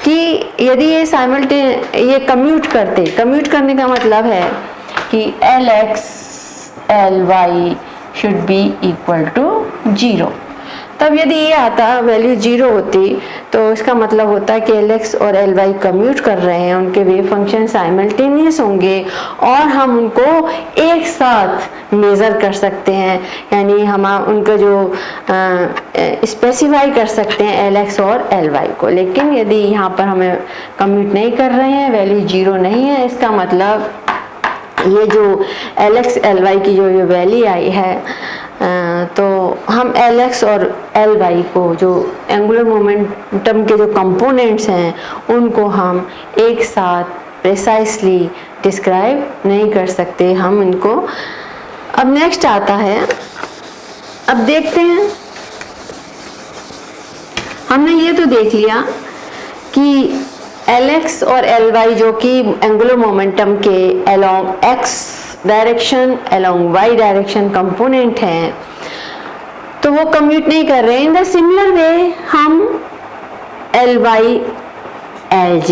कि यदि ये कम्यूट करने का मतलब है कि Lx Ly should be equal to 0। तब यदि ये आता वैल्यू 0 होती तो इसका मतलब होता है कि Lx और Ly कम्यूट कर रहे हैं, उनके वेव फंक्शन साइमल्टेनियस होंगे और हम उनको एक साथ मेज़र कर सकते हैं, यानी हम उनको जो स्पेसिफाई कर सकते हैं Lx और Ly को। लेकिन यदि यहाँ पर हमें कम्यूट नहीं कर रहे हैं, वैल्यू 0 नहीं है, इसका मतलब ये जो Lx Ly की जो ये वैल्यू आई है तो हम Lx और Ly को जो एंगुलर मोमेंटम के जो कंपोनेंट्स हैं उनको हम एक साथ प्रिसाइसली डिस्क्राइब नहीं कर सकते, हम इनको। अब नेक्स्ट आता है, अब देखते हैं, हमने ये तो देख लिया कि Lx और Ly जो कि एंगुलर मोमेंटम के along x direction along y direction component हैं, तो वो कम्यूट नहीं कर रहे हैं। इन द सिमिलर वे हम Ly Lz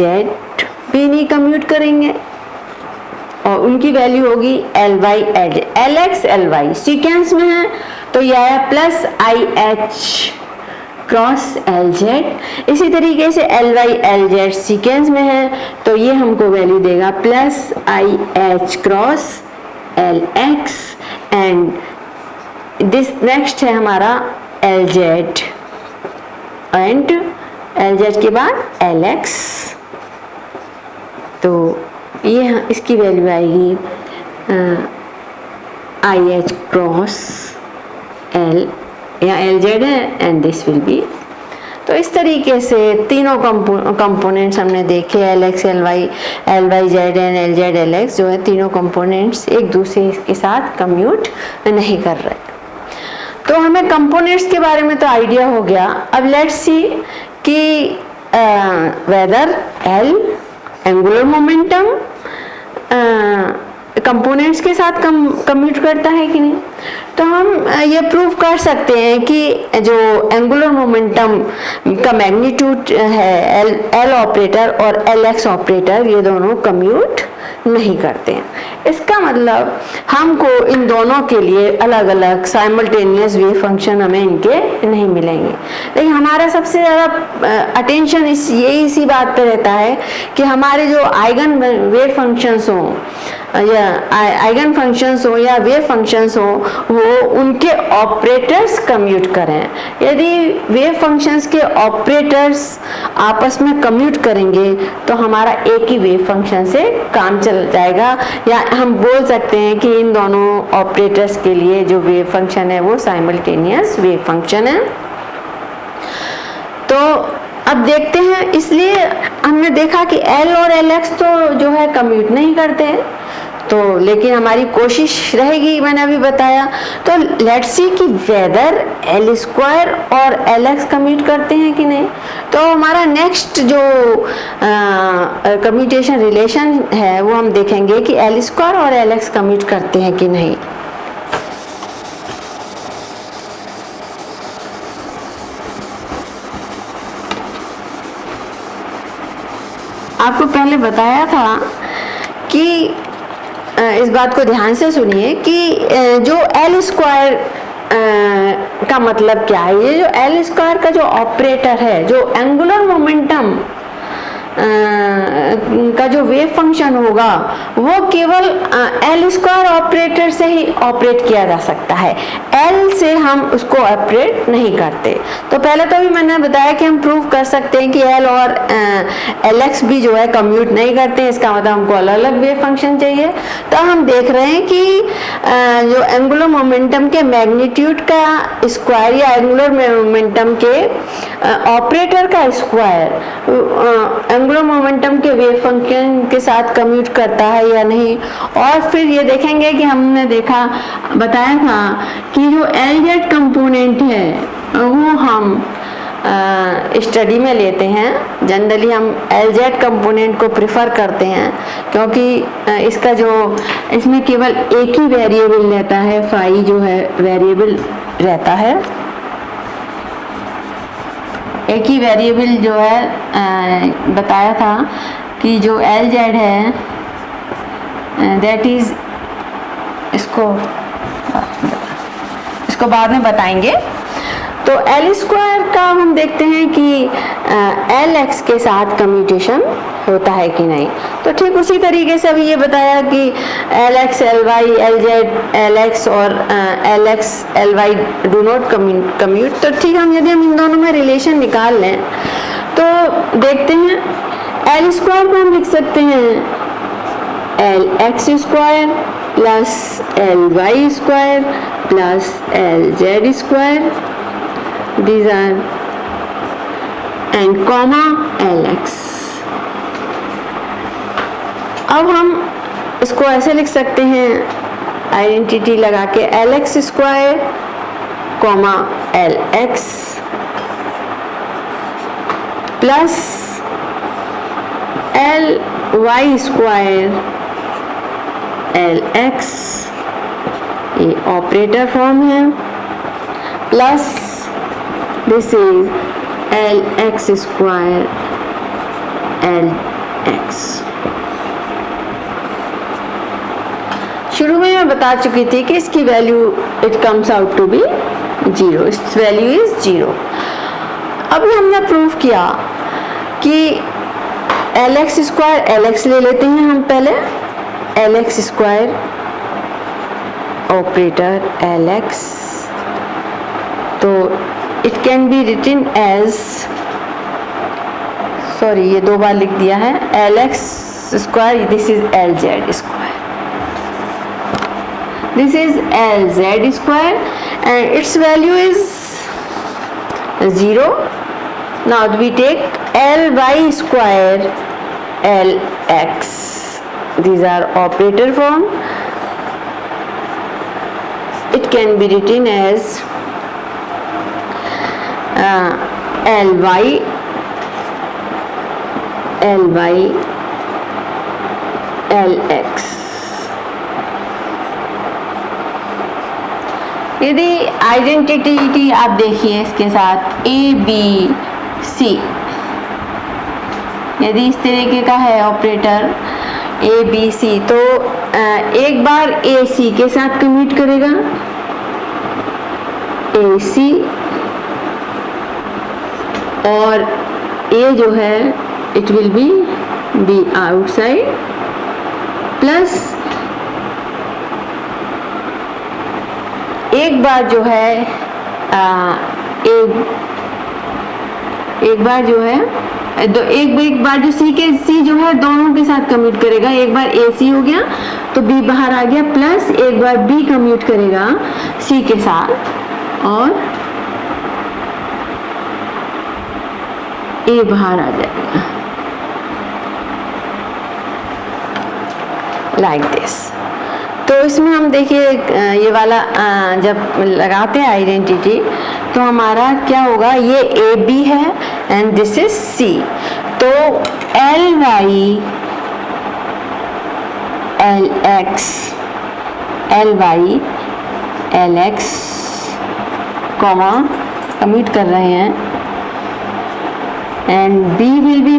भी नहीं कम्यूट करेंगे और उनकी वैल्यू होगी Ly Lz। Lx Ly sequence में है तो यह है प्लस IH क्रॉस Lz। इसी तरीके से Ly Lz सीक्वेंस में है तो ये हमको वैल्यू देगा plus IH cross Lx, and this next है हमारा Lz एंड Lz के बाद Lx, तो ये इसकी वैल्यू आएगी IH क्रॉस L या Lz है एंड दिस विल बी। तो इस तरीके से तीनों कंपोनेंट्स हमने देखे, Lx Ly Ly Z and Lz Lx जो है तीनों कंपोनेंट्स एक दूसरे के साथ कम्यूट नहीं कर रहे। तो हमें कंपोनेंट्स के बारे में तो आइडिया हो गया। अब लेट्स सी कि whether L angular momentum components के साथ कम्यूट करता है कि नहीं। तो हम ये प्रूव कर सकते हैं कि जो एंगुलर मोमेंटम का मैग्नीट्यूड है एल ऑपरेटर और एल एक्स ऑपरेटर, ये दोनों कम्यूट नहीं करते हैं। इसका मतलब हमको इन दोनों के लिए अलग अलग साइमल्टेनियस वेव फंक्शन हमें इनके नहीं मिलेंगे। लेकिन हमारा सबसे ज़्यादा अटेंशन इसी बात पे रहता है कि हमारे जो आइगन वेव फंक्शंस हों या आइगन फंक्शंस हो या वेव फंक्शंस हो, वो उनके ऑपरेटर्स कम्यूट करें। यदि वेव फंक्शंस के ऑपरेटर्स आपस में कम्यूट करेंगे तो हमारा एक ही वेव फंक्शन से काम चल जाएगा, या हम बोल सकते हैं कि इन दोनों ऑपरेटर्स के लिए जो वेव फंक्शन है वो साइमल्टेनियस वेव फंक्शन है। तो अब देखते हैं, इसलिए हमने देखा कि L और LX तो जो है कम्यूट नहीं करते हैं, तो लेकिन हमारी कोशिश रहेगी, मैंने अभी बताया। तो लेट्स सी कि वेदर L स्क्वायर और LX कम्यूट करते हैं कि नहीं। तो हमारा नेक्स्ट जो कम्यूटेशन रिलेशन है वो हम देखेंगे कि L स्क्वायर और LX कम्यूट करते हैं कि नहीं। आपको पहले बताया था कि इस बात को ध्यान से सुनिए कि जो एल स्क्वायर का मतलब क्या है। ये जो एल स्क्वायर का जो ऑपरेटर है, जो एंगुलर मोमेंटम का जो वेव फंक्शन होगा वो केवल एल स्क्वायर ऑपरेटर से ही ऑपरेट किया जा सकता है, एल से हम उसको ऑपरेट नहीं करते। तो पहले तो भी मैंने बताया कि हम प्रूव कर सकते हैं कि एल और एल एक्स भी जो है कम्यूट नहीं करते हैं, इसका मतलब हमको अलग अलग वेव फंक्शन चाहिए। तो हम देख रहे हैं कि जो एंगुलर मोमेंटम के मैग्नीट्यूड का स्क्वायर या एंगुलर मोमेंटम के ऑपरेटर का स्क्वायर एंगुलर मोमेंटम के वेव फंक्शन के साथ कम्यूट करता है या नहीं। और फिर ये देखेंगे कि हमने बताया था कि जो LZ कंपोनेंट है वो हम स्टडी में लेते हैं। जनरली हम LZ कंपोनेंट को प्रेफर करते हैं क्योंकि इसमें केवल एक ही वेरिएबल रहता है, फाई जो है वेरिएबल रहता है, एक ही वेरिएबल जो है बताया था कि जो LZ है दैट इज, इसको बाद में बताएंगे। तो एल स्क्वायर का हम देखते हैं कि एल एक्स के साथ कम्यूटेशन होता है कि नहीं। तो ठीक उसी तरीके से अभी ये बताया कि L x L Y L Z L x और L x L y do not commute. तो ठीक यदि हम इन दोनों में रिलेशन निकाल लें तो देखते हैं एल स्क्वायर को हम लिख सकते हैं L x square plus L Y square plus L Z square, these are and comma LX। अब हम इसको ऐसे लिख सकते हैं आइडेंटिटी लगा के LX square comma LX plus LY square LX, ये ऑपरेटर फॉर्म है, plus this is LX square LX। शुरू में मैं बता चुकी थी कि इसकी value it comes out to be 0, its value is 0। अभी हमने प्रूव किया कि LX स्क्वायर LX ले लेते हैं हम पहले, LX स्क्वायर ऑपरेटर LX, तो it can be written as, sorry ये दो बार लिख दिया है, LX square, this is LZ square, this is LZ square and its value is 0। now we take LY square LX, these are operator form, it can be written as LY LX यदि identity आप देखिए इसके साथ A B C, यदि इस तरीके का है ऑपरेटर ए बी सी, तो एक बार ए सी के साथ कम्यूट करेगा, ए सी, और ए जो है it will be outside, plus एक बार जो है एक बार जो है एक बार जो सी जो है दोनों के साथ कम्यूट करेगा, एक बार ए सी हो गया तो बी बाहर आ गया, प्लस एक बार बी कम्यूट करेगा सी के साथ और ए बाहर आ जाएगा, लाइक दिस। तो इसमें हम देखिए ये वाला जब लगाते हैं आइडेंटिटी तो हमारा क्या होगा, ये ए बी है एंड दिस इज सी, तो L Y L X comma commute कर रहे हैं and B will be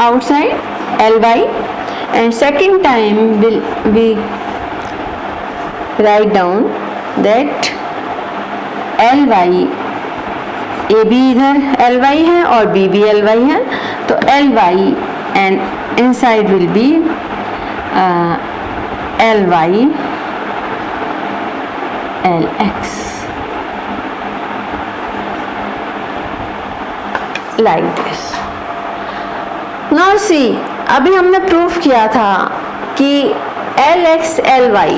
outside L Y, and second time will be write down that ly, A B इधर ly है और B भी ly है, तो ly and inside will be ly lx, like this. Now see, अभी हमने proof किया था कि lx ly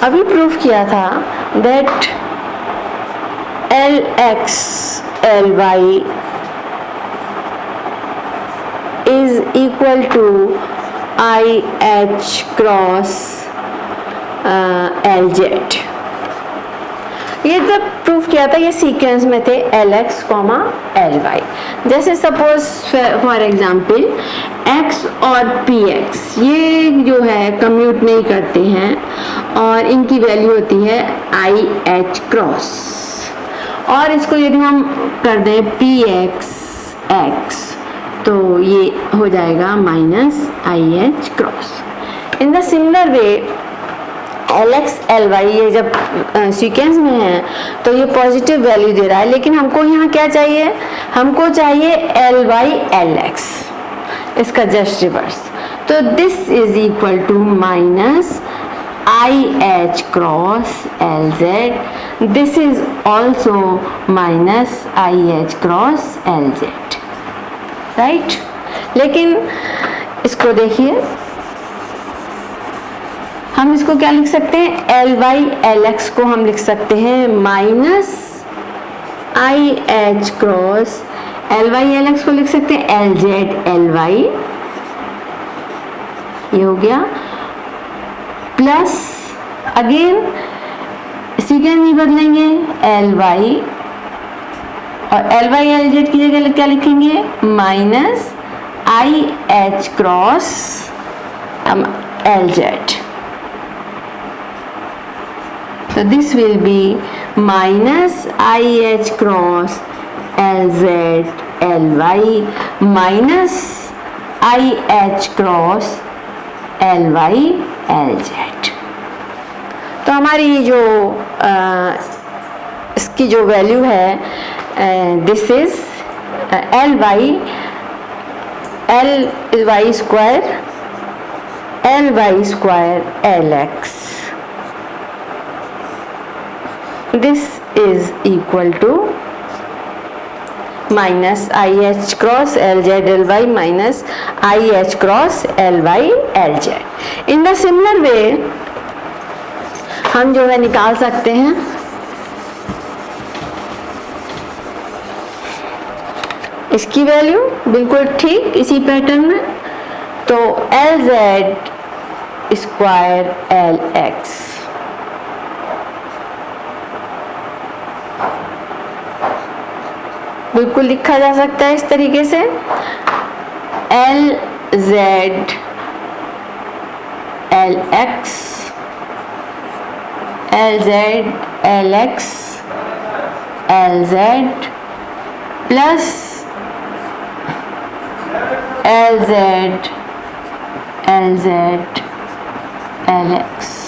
अभी प्रूफ किया था that lx ly is equal to IH cross LZ। ये जब प्रूफ किया था ये सीक्वेंस में थे Lx, Ly। जैसे सपोज फॉर एग्जांपल x और px ये जो है कम्यूट नहीं करते हैं और इनकी वैल्यू होती है IH क्रॉस, और इसको यदि हम कर दें px x तो ये हो जाएगा minus IH cross. In the similar way Lx Ly ये जब सीक्वेंस में है तो ये पॉजिटिव वैल्यू दे रहा है, लेकिन हमको यहाँ क्या चाहिए, हमको चाहिए Ly Lx, इसका जस्ट रिवर्स, तो this is equal to minus IH cross LZ, this is also minus IH cross LZ, right. लेकिन इसको देखिए, हम इसको क्या लिख सकते हैं, Ly Lx को हम लिख सकते हैं minus IH cross Ly Lx को लिख सकते हैं LZ Ly, ये हो गया, प्लस अगेन सीक्वेंस नहीं बदलेंगे, Ly और Ly LZ की जगह क्या लिखेंगे, minus IH cross LZ, so this will be minus IH cross LZ Ly minus IH cross Ly LZ। तो हमारी जो इसकी जो वैल्यू है this is Ly square Lx, this is equal to minus IH cross LZ Ly minus IH cross Ly LZ। in the similar way हम जो है निकाल सकते हैं इसकी वैल्यू बिल्कुल ठीक इसी पैटर्न में, तो LZ स्क्वायर Lx बिल्कुल लिखा जा सकता है इस तरीके से, LZ L x, L Z L x L Z plus L Z L Z L X.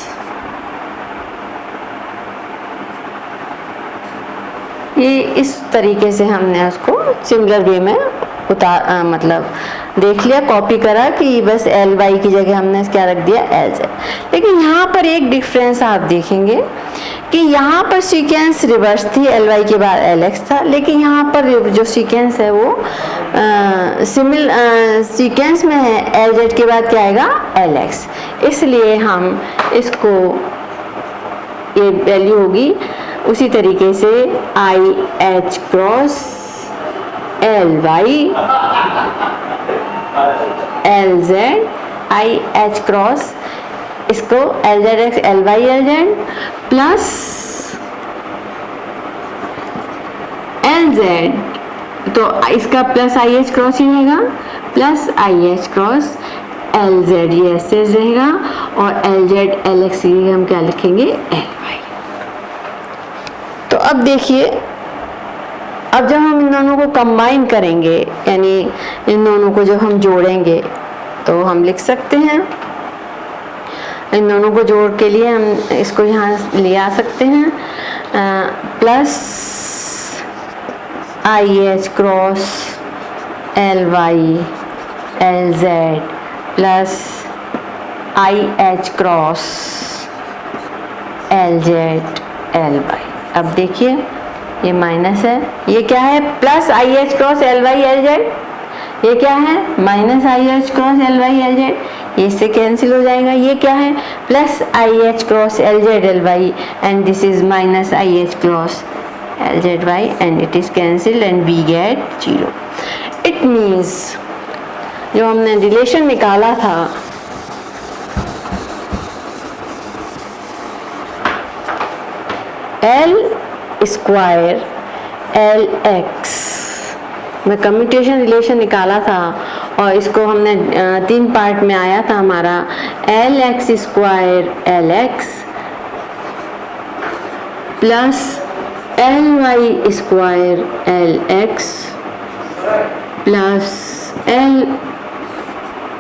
ये इस तरीके से हमने उसको सिमिलर वे में मतलब देख लिया, कॉपी करा कि बस एल वाई की जगह हमने क्या रख दिया एल जेड। लेकिन यहाँ पर एक डिफरेंस आप देखेंगे कि यहाँ पर सीक्वेंस रिवर्स थी, एल वाई के बाद एल एक्स था, लेकिन यहाँ पर जो सीक्वेंस है वो सीक्वेंस में है, एल जेड के बाद क्या आएगा एल एक्स। इसलिए हम इसको, ये वैल्यू होगी उसी तरीके से i H cross L Y L z, i H cross इसको L z x L Y L Z plus L z, तो इसका प्लस आई एच क्रॉस ही रहेगा, plus I H cross L Z, ये ऐसे रहेगा, और एल जेड एल एक्स हम क्या लिखेंगे एल वाई। तो अब देखिए, अब जब हम इन दोनों को कंबाइन करेंगे, यानी इन दोनों को जब हम जोड़ेंगे, तो हम लिख सकते हैं, इन दोनों को जोड़ के लिए हम इसको यहाँ ले आ सकते हैं, plus I H cross L Y L Z plus I H cross L Z L Y. अब देखिए ये माइनस है, ये क्या है plus I H cross L Y L Z, ये क्या है minus I H cross L Y L Z, ये इससे कैंसिल हो जाएगा। ये क्या है plus I H cross L Z L Y and this is minus I H cross L Z Y and it is cancel and we get 0। It means जो हमने relation निकाला था एल स्क्वायर एल एक्स में commutation relation निकाला था, और इसको हमने 3 पार्ट में आया था हमारा, L x square L x plus L Y square L x plus L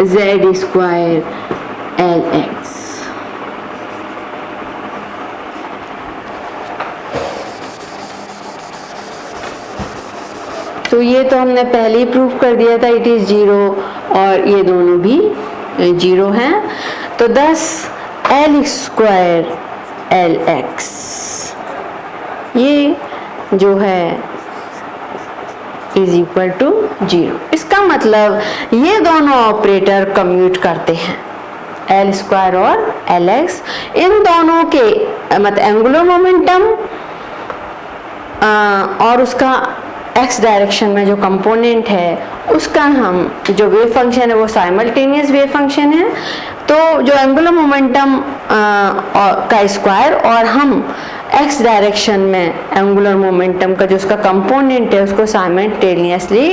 Z square L X. तो ये तो हमने पहले ही प्रूव कर दिया था, इट इज 0, और ये दोनों भी 0 हैं। तो 10 एल स्क्वायर एल एक्स ये जो है इज इक्वल टू 0। इसका मतलब ये दोनों ऑपरेटर कम्यूट करते हैं, एल स्क्वायर और एल एक्स। इन दोनों के मतलब एंगुलर मोमेंटम और उसका एक्स डायरेक्शन में जो कंपोनेंट है उसका हम जो वेव फंक्शन है वो साइमल्टेनियस वेव फंक्शन है। तो जो एंगुलर मोमेंटम का स्क्वायर और हम एक्स डायरेक्शन में एंगुलर मोमेंटम का जो उसका कंपोनेंट है उसको साइमल्टेनियसली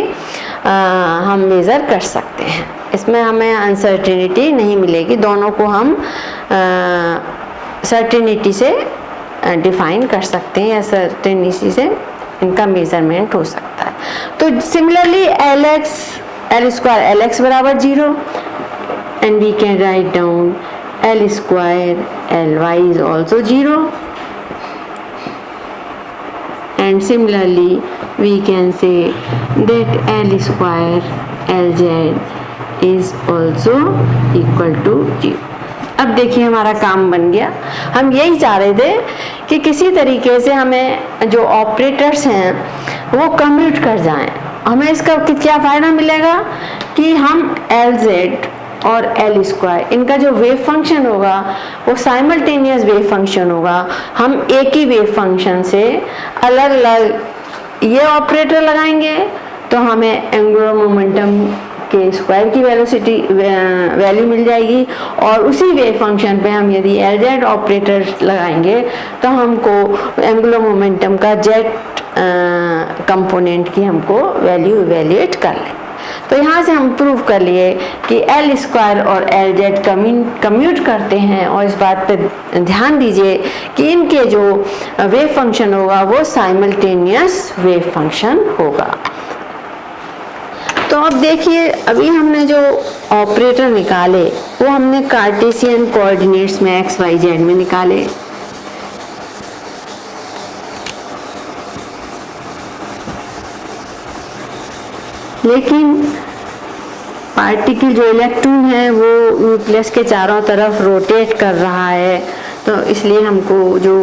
हम मेज़र कर सकते हैं। इसमें हमें अनसर्टेनिटी नहीं मिलेगी, दोनों को हम सर्टेनिटी से डिफाइन कर सकते हैं या सर्टेनिटी से इनका मेजरमेंट हो सकता है। तो similarly L x L square L X बराबर 0 and we can write down L square L Y is also 0 and similarly we can say that L square Lz is also equal to 0। अब देखिए हमारा काम बन गया। हम यही चाह रहे थे कि किसी तरीके से हमें जो ऑपरेटर्स हैं वो कम्यूट कर जाएं। हमें इसका क्या फ़ायदा मिलेगा कि हम Lz और एल स्क्वायर इनका जो वेव फंक्शन होगा वो साइमल्टेनियस वेव फंक्शन होगा। हम एक ही वेव फंक्शन से अलग अलग ये ऑपरेटर लगाएंगे तो हमें एंगुलर मोमेंटम के स्क्वायर की वेलोसिटी वैल्यू मिल जाएगी, और उसी वेव फंक्शन पे हम यदि Lz ऑपरेटर लगाएंगे तो हमको एंगुलर मोमेंटम का जेड कंपोनेंट की हमको वैल्यू इवेल्युएट कर लें। तो यहाँ से हम प्रूव कर लिए कि एल स्क्वायर और एल जेड कम्यूट करते हैं, और इस बात पे ध्यान दीजिए कि इनके जो वेव फंक्शन होगा वो साइमल्टेनियस वेव फंक्शन होगा। तो अब देखिए, अभी हमने जो ऑपरेटर निकाले वो हमने कार्टेशियन कोऑर्डिनेट्स में एक्स वाई जेड में निकाले। लेकिन पार्टिकल जो इलेक्ट्रॉन है वो न्यूक्लियस के चारों तरफ रोटेट कर रहा है, तो इसलिए हमको जो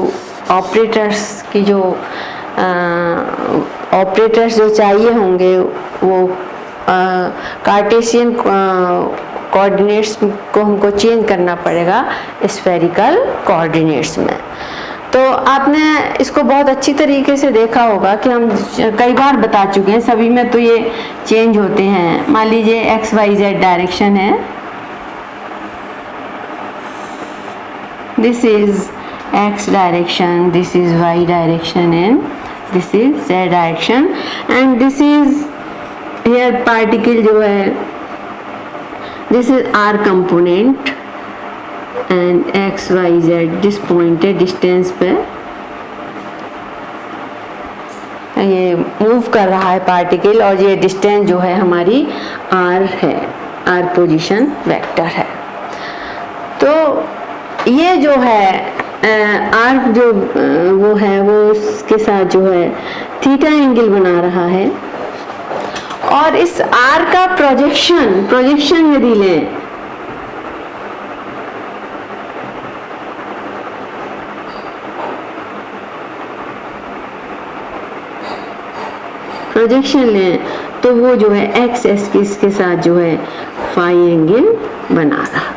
ऑपरेटर्स की जो ऑपरेटर्स जो चाहिए होंगे वो कार्टेशियन कोऑर्डिनेट्स को हमको चेंज करना पड़ेगा स्फेरिकल कोऑर्डिनेट्स में। तो आपने इसको बहुत अच्छी तरीके से देखा होगा कि हम कई बार बता चुके हैं, सभी में तो ये चेंज होते हैं। मान लीजिए एक्स वाई जेड डायरेक्शन है, this is X direction, this is Y direction and this is Z direction, and this is here particle जो है, this is R component and X Y Z जिस point है distance पे ये move कर रहा है पार्टिकल, और ये डिस्टेंस जो है हमारी आर है, आर पोजीशन वेक्टर है। तो ये जो है आर जो वो है वो इसके साथ जो है थीटा एंगल बना रहा है, और इस आर का प्रोजेक्शन यदि लें तो वो जो है एक्स एक्सिस के साथ जो है फाई एंगल बना रहा है।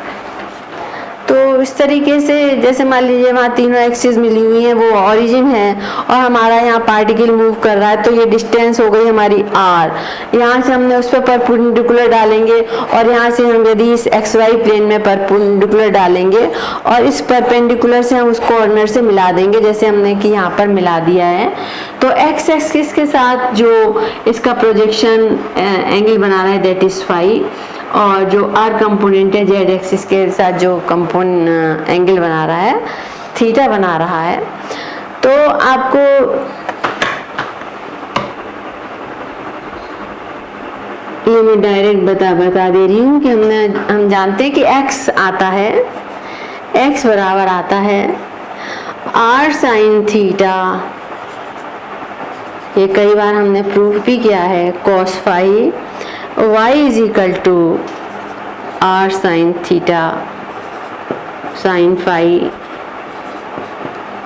तो इस तरीके से जैसे मान लीजिए वहाँ तीनों एक्सिस मिली हुई हैं, वो ओरिजिन है और हमारा यहाँ पार्टिकल मूव कर रहा है, तो ये डिस्टेंस हो गई हमारी आर। यहाँ से हमने उस पर परपेंडिकुलर डालेंगे, और यहाँ से हम यदि इस एक्स वाई प्लेन में परपेंडिकुलर डालेंगे और इस परपेंडिकुलर से हम उस कॉर्नर से मिला देंगे, जैसे हमने कि यहाँ पर मिला दिया है। तो एक्स एक्सिस के साथ जो इसका प्रोजेक्शन एंगल बना रहा है दैट इज फाई, और जो आर कंपोनेंट है जेड एक्सिस के साथ जो एंगल बना रहा है थीटा बना रहा है। तो आपको ये मैं डायरेक्ट बता दे रही हूँ कि हम जानते हैं कि x आता है, x बराबर आता है आर साइन थीटा, ये कई बार हमने प्रूफ भी किया है, cos phi, y is equal to R sine theta sine phi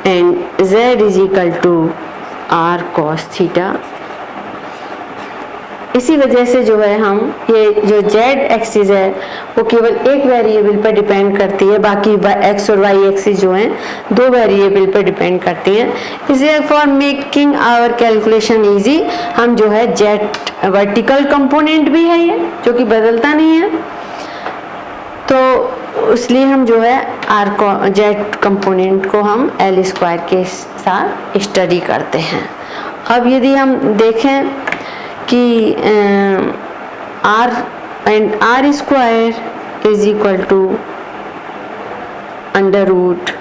and z is equal to R cos theta. इसी वजह से जो है हम ये जो z एक्सिस है वो केवल एक वेरिएबल पर डिपेंड करती है, बाकी x और y एक्सिस जो हैं दो वेरिएबल पर डिपेंड करती हैं। इसलिए for making our calculation easy हम जो है z वर्टिकल कंपोनेंट भी है ये जो कि बदलता नहीं है, तो इसलिए हम जो है आर z कंपोनेंट को हम एल स्क्वायर के साथ स्टडी करते हैं। अब यदि हम देखें कि R and R square is equal to under root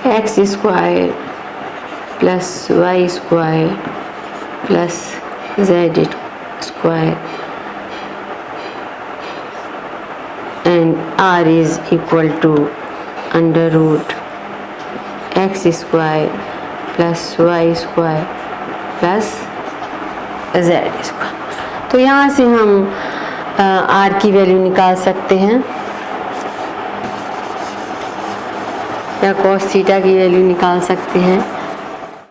X square plus Y square plus Z square and r is equal to under root x square plus y square plus z square। तो यहाँ से हम r की value निकाल सकते हैं या cos theta की वैल्यू निकाल सकते हैं।